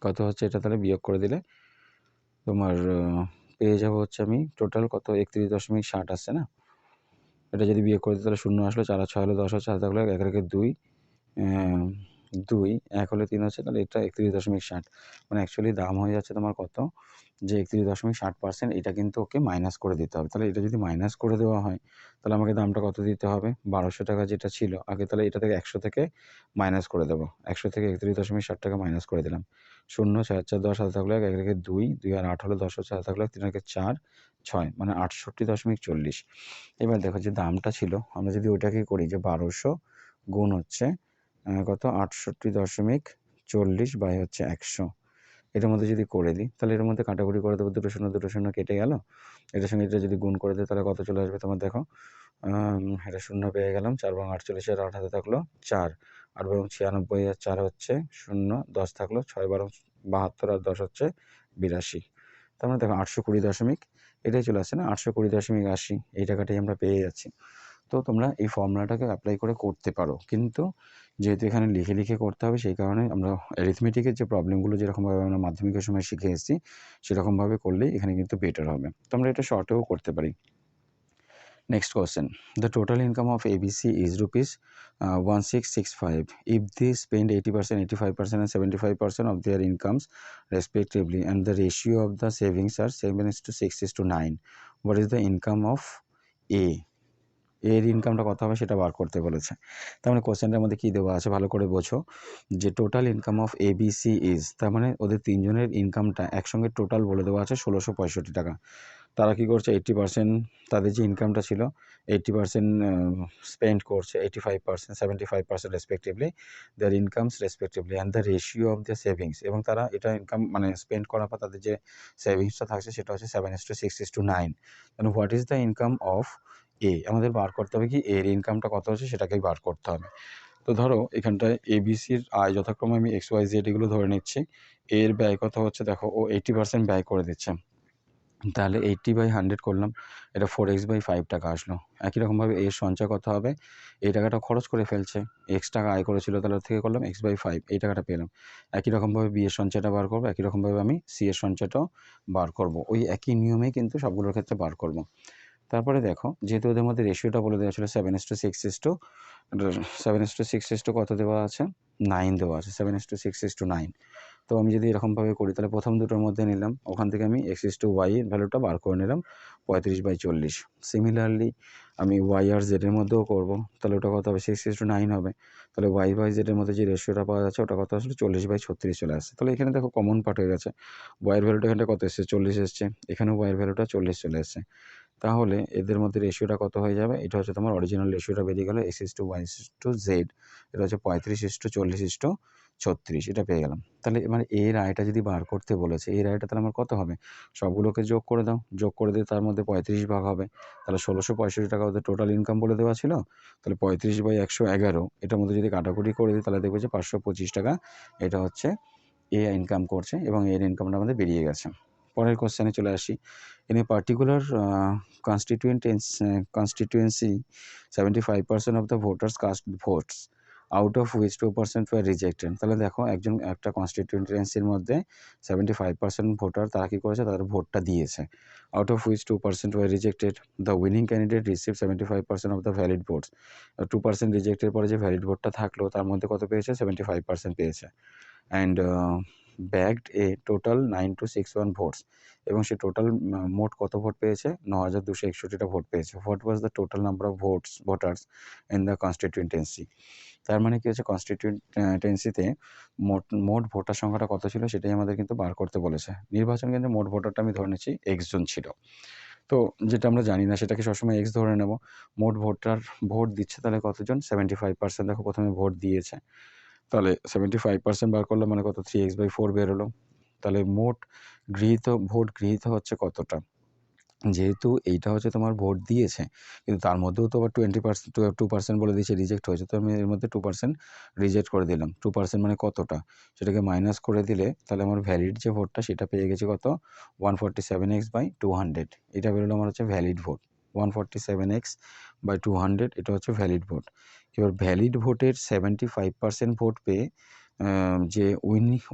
কত হচ্ছে এটা, তাহলে বিয়োগ করে দিলে তোমার পেয়ে যাবো হচ্ছে আমি টোটাল কত 31.60 আসছে না। এটা যদি বিয়োগ করে দিই তাহলে 0 আসলো, 4 আর 6 হলো 10 হচ্ছে, আর থাকলো 1/2 2 1 হলে 3 হচ্ছে, তাহলে এটা 31.60 মানে অ্যাকচুয়ালি দাম হয়ে যাচ্ছে তোমার কত, যে 31.60%। এটা কিন্তু ওকে মাইনাস করে দিতে হবে। তাহলে এটা যদি মাইনাস করে দেওয়া হয় তাহলে আমাকে দামটা কত দিতে হবে, 1200 টাকা যেটা ছিল আগে, তাহলে এটা থেকে 100 থেকে মাইনাস করে দেবো। 100 থেকে 31.60 টাকা মাইনাস করে দিলাম। 0 4 4 10 হাতে থাকলো 1/2 2 আর 8 হলো 10 হচ্ছে, হাতে থাকলো 3 4 6 মানে 68.40। এবার দেখো যে দামটা ছিল আমরা যদি ওইটাকে করি যে 1200 গুণ হচ্ছে কত 68.40 বাই হচ্ছে 100, এটার মধ্যে যদি করে দিই তাহলে এর মধ্যে কাটাকুটি করে দেবো, 2 শূন্য কেটে গেল। এটার সঙ্গে এটা যদি গুণ করে দিই তাহলে কত চলে আসবে তোমার দেখো, এটা 0 পেয়ে গেলাম, 4 বং 48 আর 8 হাতে থাকলো 4, 8 বরং 96 আর 4 হচ্ছে 0, 10 থাকলো, 6 বরং 72 আর 10 হচ্ছে 82। তার মানে দেখো 820 এটাই চলে আসছে না, 820.80 এই টাকাটাই আমরা পেয়ে যাচ্ছি। তো তোমরা এই ফর্মুলাটাকে অ্যাপ্লাই করে করতে পারো, কিন্তু যেহেতু এখানে লিখে লিখে করতে হবে সেই কারণে আমরা অ্যারিথমেটিকের যে প্রবলেমগুলো যেরকমভাবে আমরা মাধ্যমিকের সময় শিখে এসেছি সেরকমভাবে করলেই এখানে কিন্তু বেটার হবে। তো আমরা এটা শর্টেও করতে পারি। Next question. The total income of ABC is rupees 1665. If they spend 80%, 85% and 75% of their incomes respectively, and the ratio of the savings are 7:6:9, what is the income of A? এর ইনকামটা কত হবে সেটা বার করতে বলেছে। তার মানে কোশ্চেনটার মধ্যে কী দেওয়া আছে ভালো করে বোঝো, যে total income of ABC is, তার মানে ওদের তিনজনের ইনকামটা একসঙ্গে টোটাল বলে দেওয়া আছে 1665 টাকা। তারা কী করছে 80% তাদের যে ইনকামটা ছিল 80% স্পেন্ড করছে, 85% 75% respectively their incomes respectively, and the ratio of the savings, এবং তারা এটা ইনকাম মানে স্পেন্ড করার পর তাদের যে সেভিংসটা থাকছে সেটা হচ্ছে 7:6:9। মানে what is the income of a, আমাদের বার করতে হবে কি এর ইনকামটা কত হচ্ছে সেটাকেই বার করতে হবে। তো ধরো এখানটায় এবিসির আয় যথাক্রমে আমি XYZ এগুলো ধরে নিচ্ছি, এর ব্যয় কত হচ্ছে দেখো ও 80% ব্যয় করে দিচ্ছে, তাহলে 80/100 করলাম, এটা 4x/5 টাকা আসলো। একই রকমভাবে এর সঞ্চয় কত হবে, এই টাকাটা খরচ করে ফেলছে, x টাকা আয় করেছিল তাহলে ওর থেকে করলাম x/5, এই টাকাটা পেলাম। একই রকমভাবে বি এর সঞ্চয়টা বার করবো, একই রকমভাবে আমি সি এর সঞ্চয়টাও বার করব, ওই একই নিয়মেই কিন্তু সবগুলোর ক্ষেত্রে বার করব। তারপরে দেখো যেহেতু ওদের মধ্যে রেশিওটা বলে দেওয়া ছিল 7:6 কত দেওয়া আছে 9 দেওয়া আছে, 7:6:9। তো আমি যদি এরকমভাবে করি তাহলে প্রথম দুটোর মধ্যে নিলাম, ওখান থেকে আমি x/y এর ভ্যালুটা বার করে নিলাম 35/40। সিমিলারলি আমি y আর z এর মধ্যেও করব, তাহলে ওটা কত হবে 6:9 হবে। তাহলে y/z এর মধ্যে যে রেশিওটা পাওয়া যাচ্ছে ওটা কত আসলে 40/36 চলে আসছে। তাহলে এখানে দেখো কমন পার্ট হয়ে গেছে, y এর ভ্যালুটা এখানটা কত এসছে 40 এসছে, এখানেও y এর ভ্যালুটা 40 চলে এসছে। তাহলে এদের মধ্যে রেশিওটা কত হয়ে যাবে, এটা হচ্ছে তোমার অরিজিনাল রেশিওটা বেরিয়ে গেল x/y/z, এটা হচ্ছে 35:40:40। 36 এটা পেয়ে গেলাম। তাহলে মানে এর আয়টা যদি বার করতে বলেছে, এর আয়টা তাহলে আমার কত হবে? সবগুলোকে যোগ করে দাও। যোগ করে দিয়ে তার মধ্যে 35 ভাগ হবে। তাহলে ১৬৬৫ টাকা ওদের টোটাল ইনকাম বলে দেওয়া ছিল। তাহলে 35/111 এটার মধ্যে যদি কাটাকুটি করে দিই তাহলে দেখবে যে ৫২৫ টাকা এটা হচ্ছে এ ইনকাম করছে এবং এর ইনকামটা আমাদের বেরিয়ে গেছে। পরের কোয়েশ্চেনে চলে আসি। In a particular constituency 75% of the voters cast votes out of which 2% were rejected. তাহলে দেখো একটা কনস্টিটিউয়েন্সির মধ্যে 75% ভোটার তারা কী করেছে, তাদের ভোটটা দিয়েছে। out of which 2% were rejected. The winning candidate received 75% of the valid votes. 2% রিজেক্টের পরে যে ভ্যালিড ভোটটা থাকলো তার মধ্যে কত পেয়েছে? 75% পেয়েছে। And bagged A total 9261 votes, এবং সে টোটাল মোট কত ভোট পেয়েছে? 9261টা ভোট পেয়েছে। What was the total number of voters in the constituency? তার মানে কি হচ্ছে, কনস্টিটিউয়েন্সিতে মোট ভোটার সংখ্যাটা কত ছিল সেটাই আমাদের কিন্তু বার করতে বলেছে। নির্বাচন কেন্দ্রে মোট ভোটারটা আমি ধরে নিচ্ছি x জন ছিল। তো যেটা আমরা জানি না সেটাকে সবসময় x ধরে নেব। মোট ভোট দিচ্ছে তাহলে কতজন? 75%। দেখো প্রথমে ভোট দিয়েছে, তাহলে 75% বার করলে মানে কত? 3x/4 বেরোলো। তাহলে মোট ভোট গৃহীত হচ্ছে কতটা? যেহেতু এইটা হচ্ছে তোমার ভোট দিয়েছে, কিন্তু তার মধ্যেও তো আবার 2% বলে দিয়েছে রিজেক্ট হয়েছে, তো আমি এর মধ্যে 2% রিজেক্ট করে দিলাম। 2% মানে কতটা সেটাকে মাইনাস করে দিলে তাহলে আমার ভ্যালিড যে ভোটটা সেটা পেয়ে গেছি কত? 147x/200। এটা বেরোলো আমার হচ্ছে ভ্যালিড ভোট। 147x/200 এটা হচ্ছে ভ্যালিড ভোট। এবার ভ্যালিড ভোটের 75% ভোট পেয়ে যে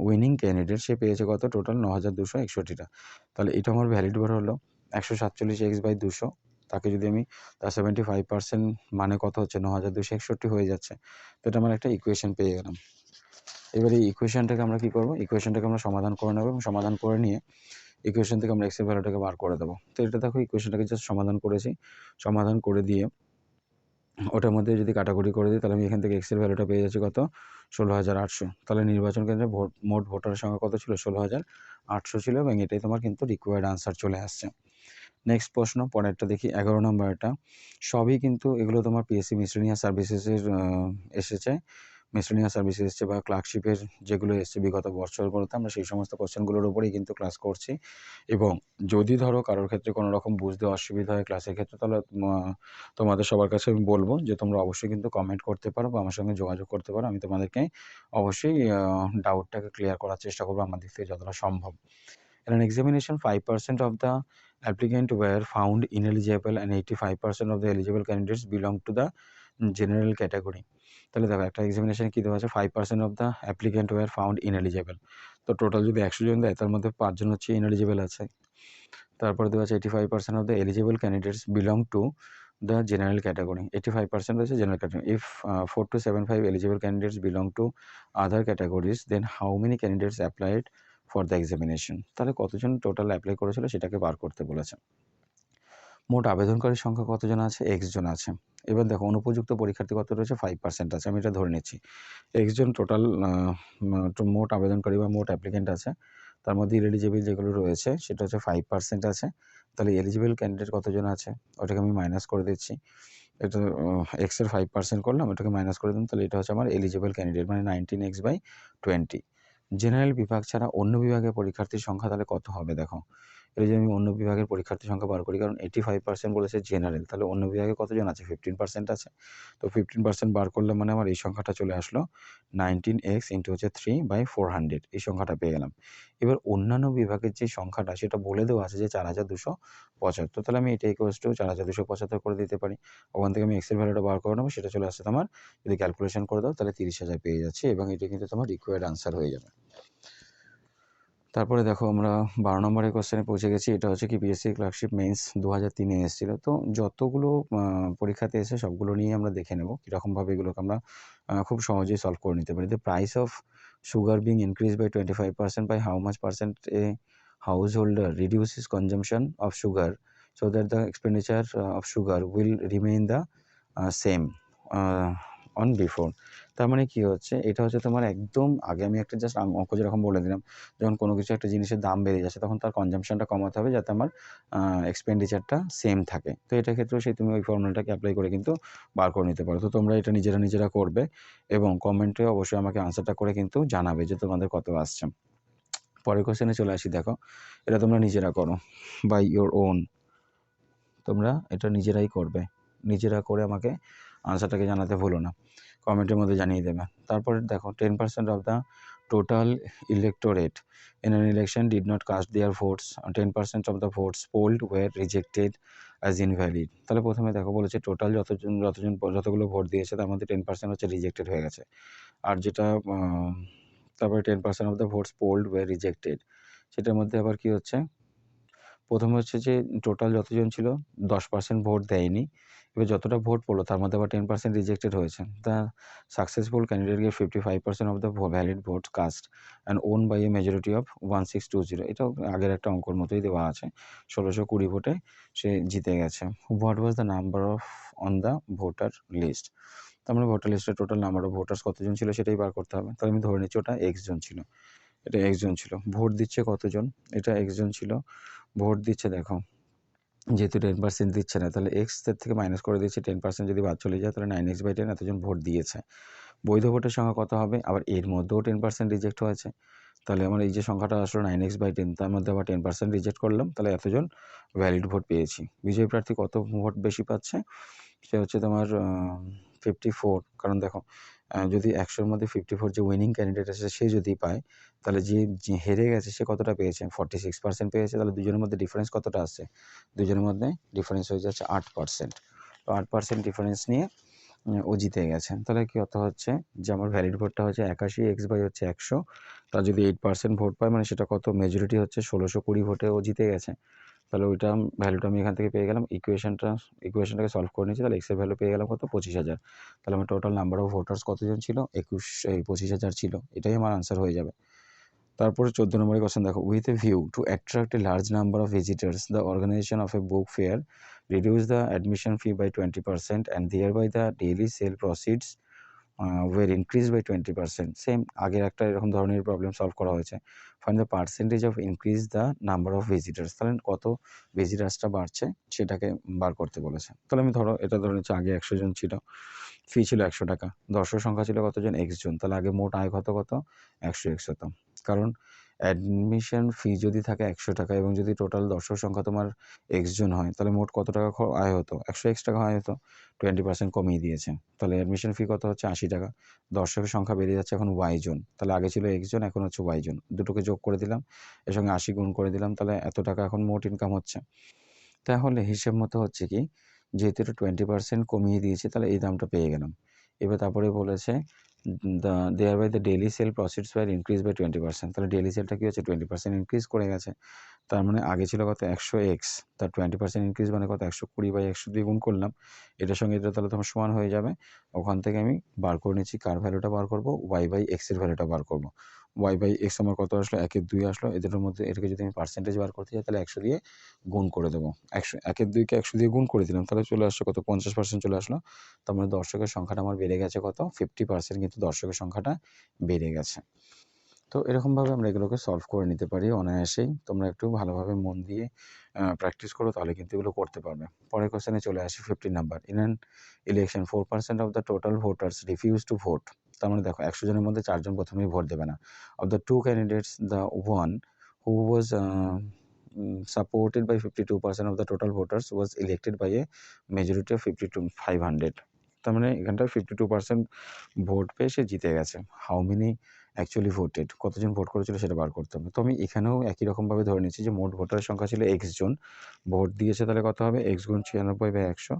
উইনিং ক্যান্ডিডেট সে পেয়েছে কত? টোটাল 9261টা। তাহলে এটা আমার ভ্যালিড ভোট হলো 147x/200। তাকে যদি আমি তার 75% মানে কত হচ্ছে? 9261 হয়ে যাচ্ছে। তো এটা আমার একটা ইকুয়েশন পেয়ে গেলাম। এবার এই ইকুয়েশনটাকে আমরা কী করবো? ইকুয়েশনটাকে আমরা সমাধান করে নেব এবং সমাধান করে নিয়ে ইকুয়েশন থেকে আমরা এক্সের ভ্যালুটাকে বার করে দেবো। তো এটা দেখো ইকুয়েশনটাকে জাস্ট সমাধান করেছি। সমাধান করে দিয়ে ওটার মধ্যে যদি কাটাকুটি করে দিই তাহলে আমি এখান থেকে এক্সের ভ্যালুটা পেয়ে যাচ্ছি কত? ১৬,৮০০। তাহলে নির্বাচন কেন্দ্রে মোট ভোটারের সংখ্যা কত ছিল? ১৬,৮০০ ছিল এবং এটাই তোমার কিন্তু রিকোয়ার্ড আনসার চলে আসছে। নেক্সট প্রশ্ন, পরেরটা দেখি 11 নম্বরটা। সবই কিন্তু এগুলো তোমার পিএসসি মিসেলেনিয়াস সার্ভিসেসের এসেছে। মিসেলেনিয়াস সার্ভিসেস এসছে বা ক্লার্কশিপের যেগুলো এসছে বিগত বছরগুলোতে, আমরা সেই সমস্ত কোশ্চেনগুলোর উপরেই কিন্তু ক্লাস করছি। এবং যদি ধরো কারোর ক্ষেত্রে কোনো রকম বুঝতে অসুবিধা হয় ক্লাসের ক্ষেত্রে, তাহলে তোমাদের সবার কাছে আমি বলবো যে তোমরা অবশ্যই কিন্তু কমেন্ট করতে পারো বা আমার সঙ্গে যোগাযোগ করতে পারো। আমি তোমাদেরকে অবশ্যই ডাউটটাকে ক্লিয়ার করার চেষ্টা করবো আমার দিক থেকে যতটা সম্ভব। In an examination, 5% of the applicants were found ineligible and 85% of the eligible candidates belong to the general category. তাহলে দেখো একটা এক্সামিনেশনে কী দেওয়া আছে? 5% of the applicant were found ineligible. তো টোটাল যদি 100 জন দেয় তার মধ্যে 5 জন হচ্ছে ineligible আছে। তারপরে দেওয়া আছে 85% of the eligible candidates belong to the general category. 85% হচ্ছে general category. If 4 to 75 eligible candidates belong to other categories, then how many candidates applied for the examination? তাহলে কতজন টোটাল অ্যাপ্লাই করেছিল সেটাকে বার করতে বলেছে। মোট আবেদনকারীর সংখ্যা কতজন আছে? x জন আছে। এবার দেখো অনুপযুক্ত পরীক্ষার্থী কত রয়েছে? 5% আছে। আমি এটা ধরে নিচ্ছি। x জন টোটাল মোট আবেদনকারী বা মোট অ্যাপ্লিক্যান্ট আছে, তার মধ্যে ইলিজিবল যেগুলো রয়েছে সেটা হচ্ছে 5% আছে। তাহলে এলিজিবল ক্যান্ডিডেট কতজন আছে ওটাকে আমি মাইনাস করে দিচ্ছি। এটা এক্সের 5% করলাম, ওটাকে মাইনাস করে দিলাম, তাহলে এটা হচ্ছে আমার এলিজিবল ক্যান্ডিডেট মানে 19x/20। জেনারেল বিভাগ ছাড়া অন্য বিভাগের পরীক্ষার্থীর সংখ্যা তাহলে কত হবে? দেখো এটা যদি আমি অন্য বিভাগের পরীক্ষার্থীর সংখ্যা বার করি, কারণ 85% বলেছে জেনারেল, তাহলে অন্য বিভাগে কতজন আছে? 15% আছে। তো 15% বার করলে মানে আমার এই সংখ্যাটা চলে আসলো 19x ইন্টু হচ্ছে 3/400, এই সংখ্যাটা পেয়ে গেলাম। এবার অন্যান্য বিভাগের যে সংখ্যাটা সেটা বলে দেওয়া আছে যে 4275, তাহলে আমি এটা ইকুয়ালস টু 4275 করে দিতে পারি। ওখান থেকে আমি এক্সের ভ্যালুটা বার করে নেবো, সেটা চলে আসছে তোমার, যদি ক্যালকুলেশন করে দাও তাহলে 30,000 পেয়ে যাচ্ছি এবং এটা কিন্তু তোমার রিকোয়ার্ড আনসার হয়ে যাবে। তারপরে দেখো আমরা 12 নম্বরের কোশ্চেনে পৌঁছে গেছি। এটা হচ্ছে কি পিএসসি ক্লার্কশিপ মেন্স 2003-এ এসেছিলো। তো যতগুলো পরীক্ষাতে এসে সবগুলো নিয়ে আমরা দেখে নেব কীরকমভাবে এগুলোকে আমরা খুব সহজেই সলভ করে নিতে পারি। The price of sugar being increase by 25% by how much percent a householder reduce his consumption of sugar so that the expenditure of sugar will remain the same on before. তার মানে কি হচ্ছে, এটা হচ্ছে তোমার একদম আগে আমি একটা জাস্ট অঙ্ক যেরকম বলে দিলাম, যখন কোনো কিছু একটা জিনিসের দাম বেড়ে যাচ্ছে তখন তার কনজাম্পশনটা কমাতে হবে যাতে আমার এক্সপেন্ডিচারটা সেম থাকে। তো এটার ক্ষেত্রেও সেই তুমি ওই ফর্মুলাটাকে অ্যাপ্লাই করে কিন্তু বার করে নিতে পারো। তো তোমরা এটা নিজেরা করবে এবং কমেন্টে অবশ্যই আমাকে আনসারটা করে কিন্তু জানাবে যে তোমাদের কত আসছে। পরের কোশ্চেনে চলে আসি। দেখো, এটা তোমরা নিজেরা করো বাই ইওর ওন। তোমরা এটা নিজেরাই করবে, নিজেরা করে আমাকে আনসারটাকে জানাতে ভুলো না, কমেন্টের মধ্যে জানিয়ে দেবে। তারপরে দেখো, 10% of the total electorate in an election did not cast their votes, 10% of the votes polled were rejected as invalid। তাহলে প্রথমে দেখো বলেছে টোটাল যতগুলো ভোট দিয়েছে তার মধ্যে 10% হচ্ছে রিজেক্টেড হয়ে গেছে। আর যেটা তারপরে 10% of the votes polled were rejected, সেটার মধ্যে আবার কি হচ্ছে, প্রথমে হচ্ছে যে টোটাল যতজন ছিল 10% ভোট দেয়নি, এবার যতটা ভোট পড়লো তার মধ্যে আবার 10% রিজেক্টেড হয়েছে। The successful candidate gave 55% of the valid vote cast and won by a majority of 1620। এটাও আগের একটা অঙ্কর মতোই দেওয়া আছে, 1620 ভোটে সে জিতে গেছে। What was the number of on the voter list. তার মানে ভোটার লিস্টে টোটাল নাম্বার অফ ভোটার্স কতজন ছিল সেটাই বার করতে হবে। তাহলে আমি ধরে নিচ্ছি ওটা x জন ছিল, এটা x জন ছিল। ভোট দিচ্ছে কতজন, এটা x জন ছিল। ভোট দিচ্ছে দেখো, যেহেতু 10% দিচ্ছে না তাহলে x থেকে মাইনাস করে দিচ্ছি, 10% যদি বাদ চলে যায় তাহলে 9x/10 এতজন ভোট দিয়েছে। বৈধ ভোটের সংখ্যা কত হবে, আবার এর মধ্যেও 10% রিজেক্ট হয়েছে, তাহলে আমার এই যে সংখ্যাটা আসলো 9x/10, তার মধ্যে আবার 10% রিজেক্ট করলাম, তাহলে এতজন ভ্যালিড ভোট পেয়েছি। বিজয়ী প্রার্থী কত ভোট বেশি পাচ্ছে, সে হচ্ছে তোমার 54। কারণ দেখো, যদি 100-র মধ্যে 54 যে উইনিং ক্যান্ডিডেট আছে সে যদি পায়, তাহলে যে হেরে গেছে সে কতটা পেয়েছে, 46% পেয়েছে। তাহলে দুজনের মধ্যে ডিফারেন্স কতটা আসছে, দুজনের মধ্যে ডিফারেন্স হয়ে যাচ্ছে 8%। তো 8% ডিফারেন্স নিয়ে ও জিতে গেছে। তাহলে কি অর্থ হচ্ছে যে আমার ভ্যালিড ভোটটা হচ্ছে 81, x/100 হচ্ছে 100, তার যদি 8% ভোট পায় মানে সেটা কত, মেজরিটি হচ্ছে 1620 ভোটে ও জিতে গেছে। তাহলে ওইটা ভ্যালুটা আমি এখান থেকে পেয়ে গেলাম। ইকুয়েশনটাকে সলভ করে নিয়েছি, তাহলে x এর ভ্যালু পেয়ে গেলাম কত, 25,000। তাহলে আমার টোটাল নাম্বার অফ ভোটার্স কতজন ছিল, 25,000 ছিল। এটাই আমার আনসার হয়ে যাবে। তারপরে 14 নম্বরের কোশ্চেন দেখো, with a view to attract a large number of visitors the organisation of a book fair reduce the admission fee by 20% and thereby the daily sale proceeds were increased by 20%। Same আগের একটা এরকম ধরনের প্রবলেম সলভ করা হয়েছে। Find the percentage of increase the number of visitors. তাহলে কত ভিজিটার্সটা বাড়ছে সেটাকে বার করতে বলেছে। তাহলে আমি এটা ধরে নিচ্ছি আগে 100 জন ছিল, ফি ছিল 100 টাকা, দর্শক সংখ্যা ছিল কতজন, x জন। তাহলে আগে মোট আয় কত 100x হতো। কারণ অ্যাডমিশন ফি যদি থাকে 100 টাকা এবং যদি টোটাল দর্শক সংখ্যা তোমার x জন হয়, তাহলে মোট কত টাকা আয় হতো, 100x টাকা আয় হতো। 20% কমিয়ে দিয়েছে, তাহলে অ্যাডমিশন ফি কত হচ্ছে 80 টাকা। দর্শকের সংখ্যা বেড়ে যাচ্ছে এখন y জন, তাহলে আগে ছিল x জন এখন হচ্ছে y জন, দুটোকে যোগ করে দিলাম, এর সঙ্গে 80 গুণ করে দিলাম, তাহলে এত টাকা এখন মোট ইনকাম হচ্ছে। তাহলে হিসেব মতো হচ্ছে কি, যেহেতু এটা 20% কমিয়ে দিয়েছে তাহলে এই দামটা পেয়ে গেলাম। এবার তারপরে বলেছে thereby the daily sale proceeds were increase by 20%। তাহলে ডেইলি সেলটা কি হচ্ছে 20% ইনক্রিজ করে গেছে। তার মানে আগে ছিল কত 100x, তার 20% ইনক্রিজ মানে কত 120/100 গুণ করলাম, এটার সঙ্গে এটা তাহলে তোমার সমান হয়ে যাবে। ওখান থেকে আমি বার করে নিচ্ছি কার ভ্যালুটা বার করবো, y/x এর ভ্যালুটা বার করবো। y/x আমার কত আসলো, 1/2 আসলো। এদের মধ্যে এটাকে যদি আমি পার্সেন্টেজ বার করতে চাই তাহলে 100 দিয়ে গুণ করে দেবো। 1/2কে 100 দিয়ে গুণ করে দিলাম, তাহলে চলে আসছে কত 50% চলে আসলো। তার মানে দর্শকের সংখ্যাটা আমার বেড়ে গেছে কত 50%, কিন্তু দর্শকের সংখ্যাটা বেড়ে গেছে। তো এরকমভাবে আমরা এগুলোকে সলভ করে নিতে পারি অনায়াসেই। তোমরা একটু ভালোভাবে মন দিয়ে প্র্যাকটিস করো, তাহলে কিন্তু এগুলো করতে পারবে। পরের কোশ্চেনে চলে আসি 15 number. In an election 4% of the total voters refuse to vote. তার মানে দেখো 100 জনের মধ্যে 4 জন প্রথমেই ভোট দেবে না। Of the 2 candidates the one who was supported by 52% of the total voters was elected by a majority of 500। তার মানে এখানটায় 52% ভোট পেয়ে সে জিতে গেছে। হাউ মেনি অ্যাকচুয়ালি ভোটেড, কতজন ভোট করেছিল সেটা বার করতে হবে। তো আমি এখানেও একই রকমভাবে ধরে নিচ্ছি যে মোট ভোটারের সংখ্যা ছিল x জন, ভোট দিয়েছে তাহলে কত হবে x গুণ 96/100,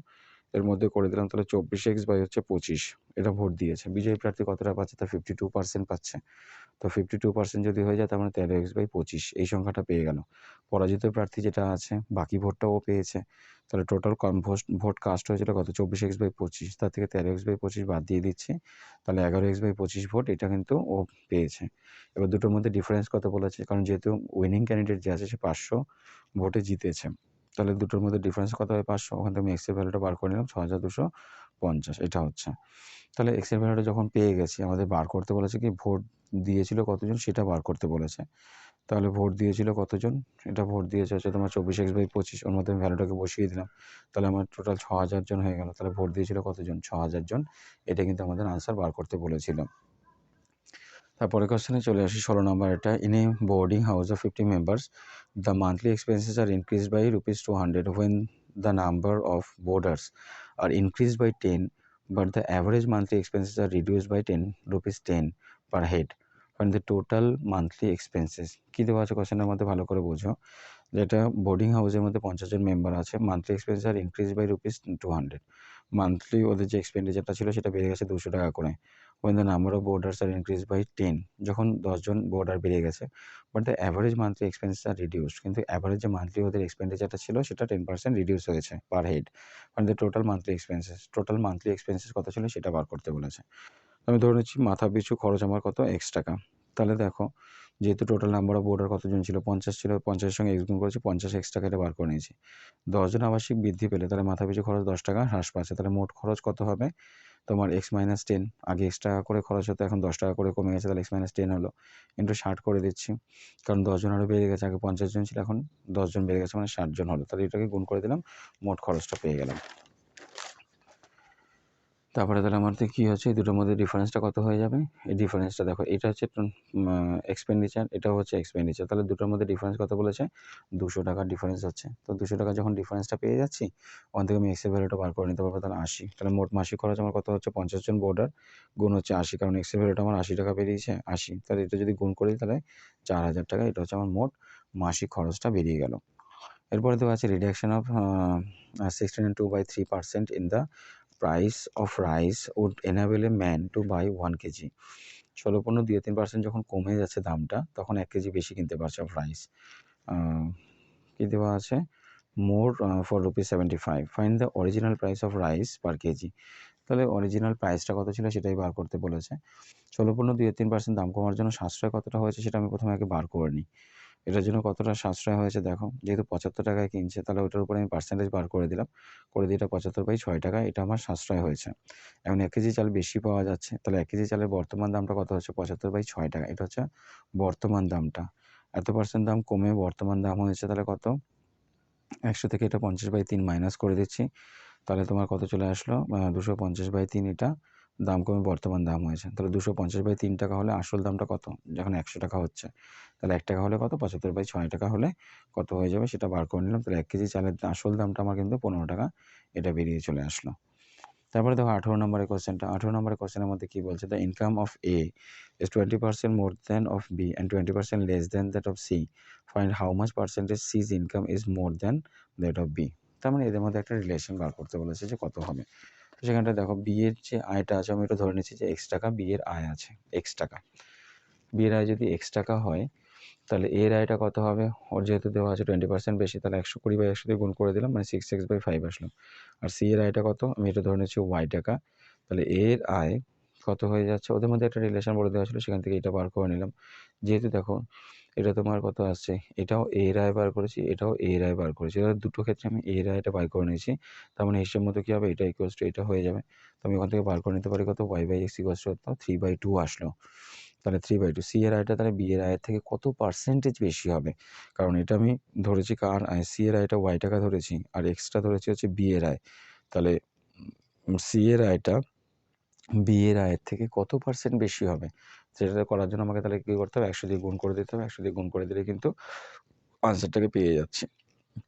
এর মধ্যে করে দিলাম তাহলে 24x/25, এটা ভোট দিয়েছে। বিজয়ী প্রার্থী কতটা পাচ্ছে, তার 52% পাচ্ছে। তো 52% যদি হয়ে যায় তার মানে 13x/25 এই সংখ্যাটা পেয়ে গেল। পরাজিত প্রার্থী যেটা আছে বাকি ভোটটাও ও পেয়েছে, তাহলে টোটাল ভোট কাস্ট হয়েছিল কত 24x/25, তার থেকে 13x/25 বাদ দিয়ে দিচ্ছি, তাহলে 11x/25 ভোট এটা কিন্তু ও পেয়েছে। এবার দুটোর মধ্যে ডিফারেন্স কত বলেছে, কারণ যেহেতু উইনিং ক্যান্ডিডেট যে আছে সে 500 ভোটে জিতেছে, তাহলে দুটোর মধ্যে ডিফারেন্স কত হয় 500, ওখান থেকে আমি এক্সের ভ্যালুটা বার করে নিলাম 6250, এটা হচ্ছে। তাহলে এক্সের ভ্যালুটা যখন পেয়ে গেছি, আমাদের বার করতে বলেছে কি ভোট দিয়েছিল কতজন সেটা বার করতে বলেছে। তাহলে ভোট দিয়েছিল কতজন, এটা ভোট দিয়েছে হচ্ছে তোমার 24x/25, ওর মধ্যে আমি ভ্যালুটাকে বসিয়ে দিলাম। তাহলে আমার টোটাল 6000 জন হয়ে গেল। তাহলে ভোট দিয়েছিল কতজন, 6000 জন। এটা কিন্তু আমাদের আনসার বার করতে বলেছিল। তারপরের কোশ্চেনে চলে আসি 16 নম্বর এটা। In a boarding house of 50 members the monthly expenses are increased by ₹200 when the number of boarders are increased by 10 but the average monthly expenses are reduced by ₹10 per head when the total monthly expenses। কী দেওয়া আছে কোশ্চেনের মধ্যে ভালো করে বোঝো। যেটা বোর্ডিং হাউসের মধ্যে 50 জন মেম্বার আছে, monthly expense are increase by ₹200। Monthly ওদের যে এক্সপেন্ডিচারটা ছিল সেটা বেড়ে গেছে $200 করে। when the number of boarders are increased by 10, যখন 10 জন বোর্ডার বেড়ে গেছে, but the average monthly expenses are reduced, কিন্তু অ্যাভারেজ যে মান্থলি ওদের এক্সপেন্ডিচারটা ছিল সেটা 10% রিডিউস হয়েছে পার হেড। মানে দ্য টোটাল মান্থলি এক্সপেন্সেস কত ছিল সেটা বার করতে বলেছে। আমি ধরে নিচ্ছি মাথা পিছু খরচ আমার কত, X টাকা। তাহলে দেখো, যেহেতু টোটাল নাম্বার অফ বোর্ডার কতজন ছিল, 50 ছিল, 50-এর সঙ্গে X গুণ করেছি, 50 টাকা এটা বার করে নিয়েছি। 10 জন আবাসিক বৃদ্ধি পেলে তাহলে মাথা পিছু খরচ 10 টাকা হ্রাস পাচ্ছে। তাহলে মোট খরচ কত হবে তোমার X - 10, আগে X টাকা করে খরচ হতো, এখন 10 টাকা করে কমে গেছে, তাহলে X - 10 হলো, ইন্টু 60 করে দিচ্ছি, কারণ 10 জন আরও বেড়ে গেছে, আগে 50 জন ছিল, এখন 10 জন বেড়ে গেছে, মানে 60 জন হলো। তাহলে এটাকে গুণ করে দিলাম, মোট খরচটা পেয়ে গেলাম। তারপরে তাহলে আমাদের কী হচ্ছে, এই দুটোর মধ্যে ডিফারেন্সটা কত হয়ে যাবে, এই ডিফারেন্সটা দেখো, এটা হচ্ছে এক্সপেন্ডিচার, এটাও হচ্ছে এক্সপেন্ডিচার, তাহলে দুটোর মধ্যে ডিফারেন্স কত বলেছে, 200 টাকার ডিফারেন্স হচ্ছে। তো 200 টাকা যখন ডিফারেন্সটা পেয়ে যাচ্ছি, ওখান থেকে আমি এক্সের ভ্যালুটা বার করে নিতে পারবো, তাহলে 80। তাহলে মোট মাসিক খরচ আমার কত হচ্ছে, 50 জন বোর্ডার গুণ হচ্ছে 80, কারণ এক্সের ভ্যালুটা আমার 80 টাকা বেরিয়েছে, 80, তাহলে এটা যদি গুণ করি তাহলে 4000 টাকা, এটা হচ্ছে আমার মোট মাসিক খরচটা বেরিয়ে গেল। এরপরে দেওয়া আছে reduction of 16.2/3% in the price of rice would enable a man to buy 1 kg। 16.2-3% যখন কমে যাচ্ছে দামটা, তখন 1 কেজি বেশি কিনতে পারছে অফ রাইস। কী দেওয়া আছে, মোর for ₹75। Find the original price of rice per KG. তাহলে অরিজিনাল প্রাইসটা কত ছিল সেটাই বার করতে বলেছে। 16.2-3% দাম কমার জন্য সাশ্রয় কতটা হয়েছে সেটা আমি প্রথমে আগে বার করে নিই। এটার জন্য কতটা সাশ্রয় হয়েছে দেখো, যেহেতু 75 টাকায় কিনছে, তাহলে ওটার উপরে আমি পার্সেন্টেজ বার করে দিলাম, করে দিয়ে এটা 75/6 টাকা, এটা আমার সাশ্রয় হয়েছে। এখন 1 কেজি চাল বেশি পাওয়া যাচ্ছে, তাহলে 1 কেজি চালের বর্তমান দামটা কত হচ্ছে, 75/6 টাকা, এটা হচ্ছে বর্তমান দামটা। এত পার্সেন্ট দাম কমে বর্তমান দাম হয়েছে, তাহলে কত, 100 থেকে এটা 50/3 মাইনাস করে দিচ্ছি, তাহলে তোমার কত চলে আসলো, 250/3, এটা দাম কমে বর্তমান দাম হয়েছে। তাহলে 250/3 টাকা হলে আসল দামটা কত, যখন 100 টাকা হচ্ছে, তাহলে 1 টাকা হলে কত, 75/6 টাকা হলে কত হয়ে যাবে সেটা বার করে নিলাম। তাহলে 1 কেজি চালের আসল দামটা আমার কিন্তু 15 টাকা, এটা বেরিয়ে চলে আসলো। তারপরে দেখো 18 নম্বরের কোশ্চেনটা। 18 নম্বরের কোশ্চেনের মধ্যে কী বলছে, the income of A is 20% more than of B and 20% less than that of C. Find how much percentage C's income is more than that of B. তার মানে এদের মধ্যে একটা রিলেশন বার করতে বলেছে যে কত হবে। তো সেখানটা দেখো, বি এর যে আয়টা আছে, আমি এটা ধরে নিচ্ছি যে X টাকা বি এর আয় আছে, X টাকা। বি এর আয় যদি X টাকা হয়, তাহলে এর আয়টা কত হবে, ওর যেহেতু দেওয়া আছে 20% বেশি, তাহলে 120/100 দিয়ে গুণ করে দিলাম, মানে 6x/5 আসলো। আর সি এর আয়টা কত, আমি এটা ধরে নিচ্ছি Y টাকা, তাহলে এর আয় কত হয়ে যাচ্ছে, ওদের মধ্যে একটা রিলেশন বলে দেওয়া ছিল, সেখান থেকে এটা বার করে নিলাম। যেহেতু দেখো এটা তোমার কত আসছে, এটাও এর আয় বার করেছি, এটাও এর আয় বার করেছি, তাহলে দুটো ক্ষেত্রে আমি এর আয়টা বার করে নিয়েছি, তার মানে হিসেব মতো কী হবে, এটা ইকুয়ালস টু এটা হয়ে যাবে। তো আমি ওখান থেকে বার করে নিতে পারি কত, Y/X ইকুয়ালস টু 3/2 আসলো। তাহলে 3/2, সি এর আয়টা তাহলে বি এর আয়ের থেকে কত পার্সেন্টেজ বেশি হবে, কারণ এটা আমি ধরেছি কার আয়, সি এর আয়টা Y টাকা ধরেছি, আর এক্সট্রা ধরেছি হচ্ছে বি এর আয়, তাহলে সি এর আয়টা বি এর আয়ের থেকে কত পার্সেন্ট বেশি হবে, সেটা করার জন্য আমাকে তাহলে কী করতে হবে, 100 দিয়ে গুণ করে দিতে হবে, 100 দিয়ে গুণ করে দিলে কিন্তু আনসারটাকে পেয়ে যাচ্ছি।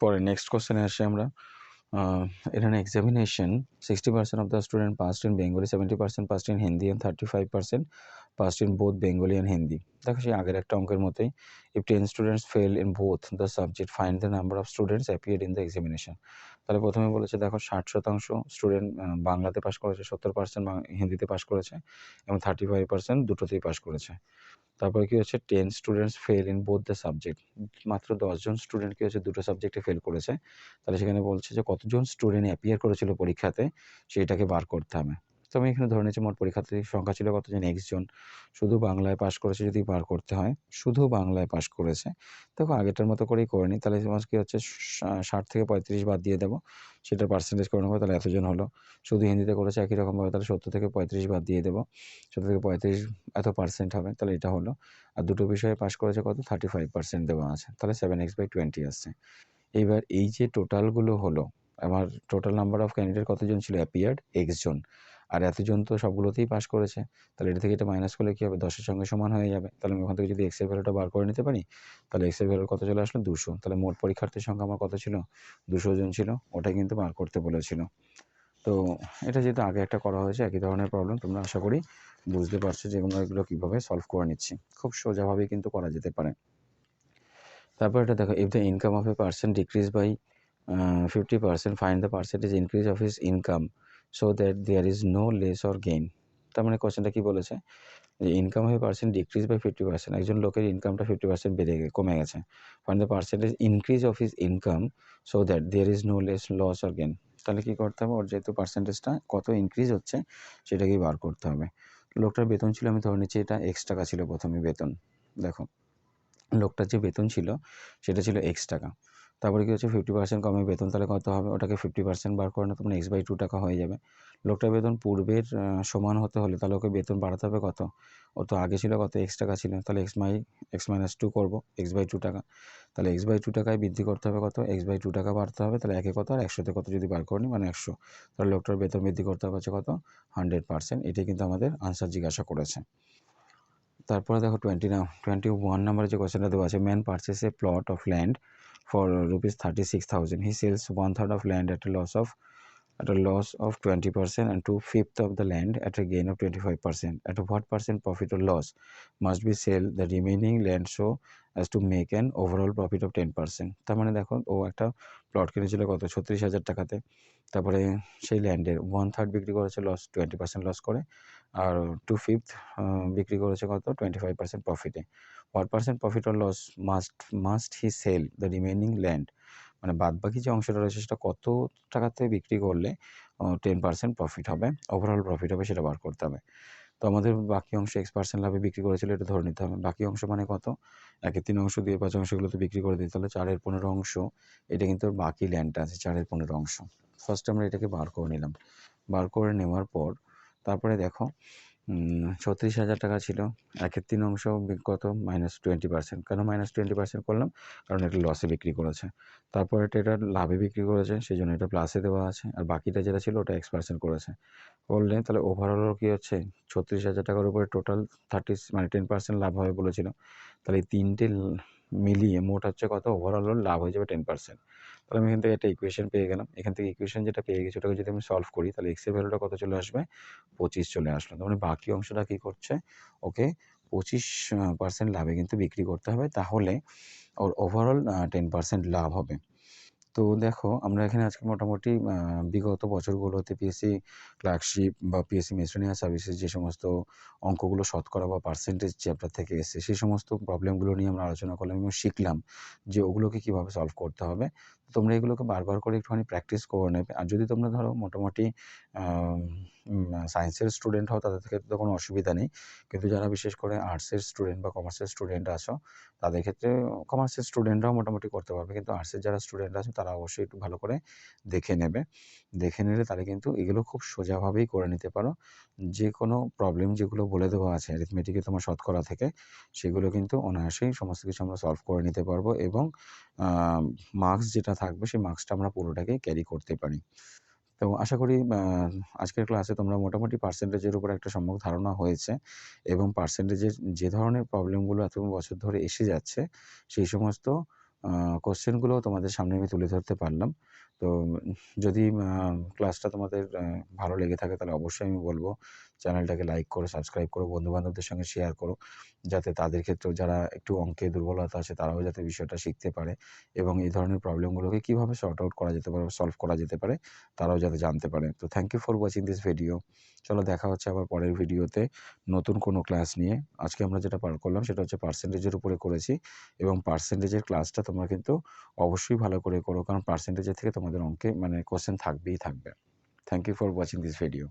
পরে নেক্সট কোশ্চেনে আসি আমরা। in an examination 60% of the student passed in Bengali, 70% passed in Hindi and 35% passed in both Bengali and Hindi। দেখো সেই আগের একটা অঙ্কের মতোই, if 10 students fail in both the subject find the number of students appeared in the examination। তাহলে প্রথমে বলেছে দেখো 60% স্টুডেন্ট বাংলাতে পাস করেছে, 70% হিন্দিতে পাস করেছে এবং 35% দুটোতেই পাস করেছে। তারপরে কী হচ্ছে, 10 students fail in both the subject, মাত্র 10 জন স্টুডেন্ট কী হচ্ছে, দুটো সাবজেক্টে ফেল করেছে। তাহলে সেখানে বলছে যে কতজন স্টুডেন্ট অ্যাপিয়ার করেছিল পরীক্ষাতে, সেইটাকে বার করতে হবে। তো আমি এখানে ধরে নিচ্ছি মোট পরীক্ষার্থীর সংখ্যা ছিল কতজন, x জন। শুধু বাংলায় পাস করেছে যদি বার করতে হয়, শুধু বাংলায় পাস করেছে। দেখো আগেরটার মতো করেই করে নিই, তাহলে তোমার কী হচ্ছে 60 থেকে 35 বাদ দিয়ে দেবো, সেটার পার্সেন্টেজ করে নেবো, তাহলে এতজন হলো। শুধু হিন্দিতে করেছে একই রকমভাবে, তাহলে 70 থেকে 35 বাদ দিয়ে দেবো, 70 থেকে 35 এত পার্সেন্ট হবে, তাহলে এটা হলো। আর দুটো বিষয়ে পাস করেছে কত, 35% দেওয়া আছে, তাহলে 7x/20 আসছে। এইবার এই যে টোটালগুলো হলো, আমার টোটাল নাম্বার অফ ক্যান্ডিডেট কতজন ছিল, অ্যাপিয়ার্ড x জন, আর এতজন তো সবগুলোতেই পাস করেছে, তাহলে এটা থেকে এটা মাইনাস করলে কী হবে, 10-এর সঙ্গে সমান হয়ে যাবে। তাহলে আমি ওখান থেকে যদি এক্সের ভ্যালুটা বার করে নিতে পারি, তাহলে এক্সের ভ্যালু কত চলে আসলো, 200। তাহলে মোট পরীক্ষার্থীর সংখ্যা আমার কত ছিল, 200 জন ছিল, ওটাই কিন্তু বার করতে বলেছিল। তো এটা যেহেতু আগে একটা করা হয়েছে একই ধরনের প্রবলেম, তোমরা আশা করি বুঝতে পারছো যে এগুলো কীভাবে সলভ করে নিচ্ছি, খুব সোজাভাবেই কিন্তু করা যেতে পারে। তারপর এটা দেখো, if the income of a person decrease by 50%, find the percentage increase of his income so that there is no less or gain. তার মানে কোয়েশ্চেনটা কী বলেছে, যে income of a person decrease by 50%, একজন লোকের ইনকামটা 50% কমে গেছে। Find the percentage increase of his income so that there is no less loss or gain. তাহলে কী করতে হবে, ওর যেহেতু পার্সেন্টেজটা কত ইনক্রিজ হচ্ছে সেটাকেই বার করতে হবে। লোকটার বেতন ছিল, আমি ধরে নিচ্ছি এটা x টাকা ছিল প্রথমে বেতন। দেখো লোকটার যে বেতন ছিল সেটা ছিল x টাকা, তারপরে কী হচ্ছে 50% কমে বেতন, তাহলে কত হবে, ওটাকে 50% বার করে না, তোমার x/2 টাকা হয়ে যাবে। লোকটার বেতন পূর্বের সমান হতে হলে তাহলে ওকে বেতন বাড়াতে হবে কত, ও তো আগে ছিল কত, x টাকা ছিল, তাহলে x-2 করবো, x/2 টাকা, তাহলে x/2 টাকায় বৃদ্ধি করতে হবে কত, x/2 টাকা বাড়তে হবে, তাহলে একে কত আর 100তে কত যদি বার করে নিই মানে 100, তাহলে লোকটার বেতন বৃদ্ধি করতে হবে হচ্ছে কত, 100%। এটাই কিন্তু আমাদের আনসার জিজ্ঞাসা করেছে। তারপরে দেখো 21 নম্বরে যে কোয়েশ্চেনটা দেওয়া আছে, man purchase A plot of land for ₹36,000, he sells 1/3 of land at a loss of 20% and 2/5 of the land at a gain of 25%. At what percent profit or loss must be sell the remaining land so as to make an overall profit of 10%? তার মানে দেখো ও একটা প্লট কিনেছিল কত, 36,000 টাকাতে, তারপরে সেই ল্যান্ডের 1/3 বিক্রি করেছে লস, 20% লস করে, আর 2/5 বিক্রি করেছে কত, 25% প্রফিটে। What percent profit or loss must he sell the remaining land, মানে বাদবাকি যে অংশটা রয়েছে সেটা কত টাকাতে বিক্রি করলে 10% প্রফিট হবে, ওভারঅল প্রফিট হবে, সেটা বার করতে হবে। তো আমাদের বাকি অংশ x% লাভে বিক্রি করেছিল, এটা ধরে নিতে হবে। বাকি অংশ মানে কত, 1/3 অংশ, 2/5 অংশগুলো তো বিক্রি করে দিতে, তাহলে 4/15 অংশ, এটা কিন্তু বাকি ল্যান্ডটা আছে 4/15 অংশ। ফার্স্ট আমরা এটাকে বার করে নিলাম, বার করে নেওয়ার পর তারপরে দেখো 36,000 টাকা ছিল, 1/3 অংশ কত, -20%। কেন -20% করলাম, কারণ এটা লসে বিক্রি করেছে। তারপরে এটা লাভে বিক্রি করেছে, সেই জন্য এটা প্লাসে দেওয়া আছে, আর বাকিটা যেটা ছিল ওটা x% করেছে। করলে তাহলে ওভারঅল কী হচ্ছে, 36,000 টাকার উপরে টোটাল 10% লাভ হবে বলেছিল, তাহলে এই তিনটে মিলিয়ে মোট হচ্ছে কত, ওভারঅল লাভ হয়ে যাবে 10%। তাহলে আমি এখান থেকে একটা ইকুয়েশন পেয়ে গেলাম, এখান থেকে ইকুয়েশন যেটা পেয়ে গেছি ওটাকে যদি আমি সলভ করি, তাহলে x এর ভ্যালুটা কত চলে আসবে, 25 চলে আসলো। তার মানে বাকি অংশটা কী করছে, ওকে 25% লাভে কিন্তু বিক্রি করতে হবে, তাহলে ওর ওভারঅল 10% লাভ হবে। তো দেখো আমরা এখানে আজকে মোটামুটি বিগত বছরগুলোতে পিএসসি ক্লার্কশিপ বা পিএসসি মিসেলেনিয়াস সার্ভিসেস যে সমস্ত অঙ্কগুলো শতকরা বা পার্সেন্টেজ চ্যাপ্টার থেকে এসেছে সেই সমস্ত প্রবলেমগুলো নিয়ে আমরা আলোচনা করলাম এবং শিখলাম যে ওগুলোকে কীভাবে সলভ করতে হবে। তোমরা এগুলোকে বারবার করে একটুখানি প্র্যাকটিস করে নেবে। আর যদি তোমরা ধরো মোটামুটি সায়েন্সের স্টুডেন্ট হও তাদের ক্ষেত্রে তো কোনো অসুবিধা নেই, কিন্তু যারা বিশেষ করে আর্টসের স্টুডেন্ট বা কমার্সের স্টুডেন্ট আছো তাদের ক্ষেত্রে, কমার্সের স্টুডেন্টরাও মোটামুটি করতে পারবে, কিন্তু আর্টসের যারা স্টুডেন্ট আছে তারা অবশ্যই একটু ভালো করে দেখে নেবে। দেখে নিলে তাহলে কিন্তু এগুলো খুব সোজাভাবেই করে নিতে পারো। যে কোনো প্রবলেম যেগুলো বলে দেওয়া আছে অ্যারিথমেটিকে তোমার শতকরা থেকে, সেগুলো কিন্তু অনায়াসেই সমস্ত কিছু আমরা সলভ করে নিতে পারবো এবং মার্কস যেটা থাকবে সেই মার্কসটা আমরা পুরোটাকেই ক্যারি করতে পারি। তো আশা করি আজকের ক্লাসে তোমরা মোটামুটি পার্সেন্টেজের উপর একটা সম্যক ধারণা হয়েছে এবং পার্সেন্টেজের যে ধরনের প্রবলেমগুলো এত বছর ধরে এসে যাচ্ছে সেই সমস্ত কোশ্চেনগুলো তোমাদের সামনে আমি তুলে ধরতে পারলাম। তো যদি ক্লাসটা তোমাদের ভালো লেগে থাকে তাহলে অবশ্যই আমি বলবো চ্যানেলটাকে লাইক করো, সাবস্ক্রাইব করো, বন্ধুবান্ধবদের সঙ্গে শেয়ার করো, যাতে তাদের ক্ষেত্রেও যারা একটু অঙ্কে দুর্বলতা আছে তারাও যাতে বিষয়টা শিখতে পারে এবং এই ধরনের প্রবলেমগুলোকে কীভাবে সর্ট আউট করা যেতে পারে, সলভ করা যেতে পারে তারাও যাতে জানতে পারে। তো thank you for watching this video. চলো দেখা হচ্ছে আবার পরের ভিডিওতে নতুন কোনো ক্লাস নিয়ে। আজকে আমরা যেটা পার করলাম সেটা হচ্ছে পার্সেন্টেজের উপরে করেছি এবং পার্সেন্টেজের ক্লাসটা তোমরা কিন্তু অবশ্যই ভালো করে করো, কারণ পার্সেন্টেজের থেকে তোমাদের অঙ্কে মানে কোশ্চেন থাকবেই থাকবে। Thank you for watching this video.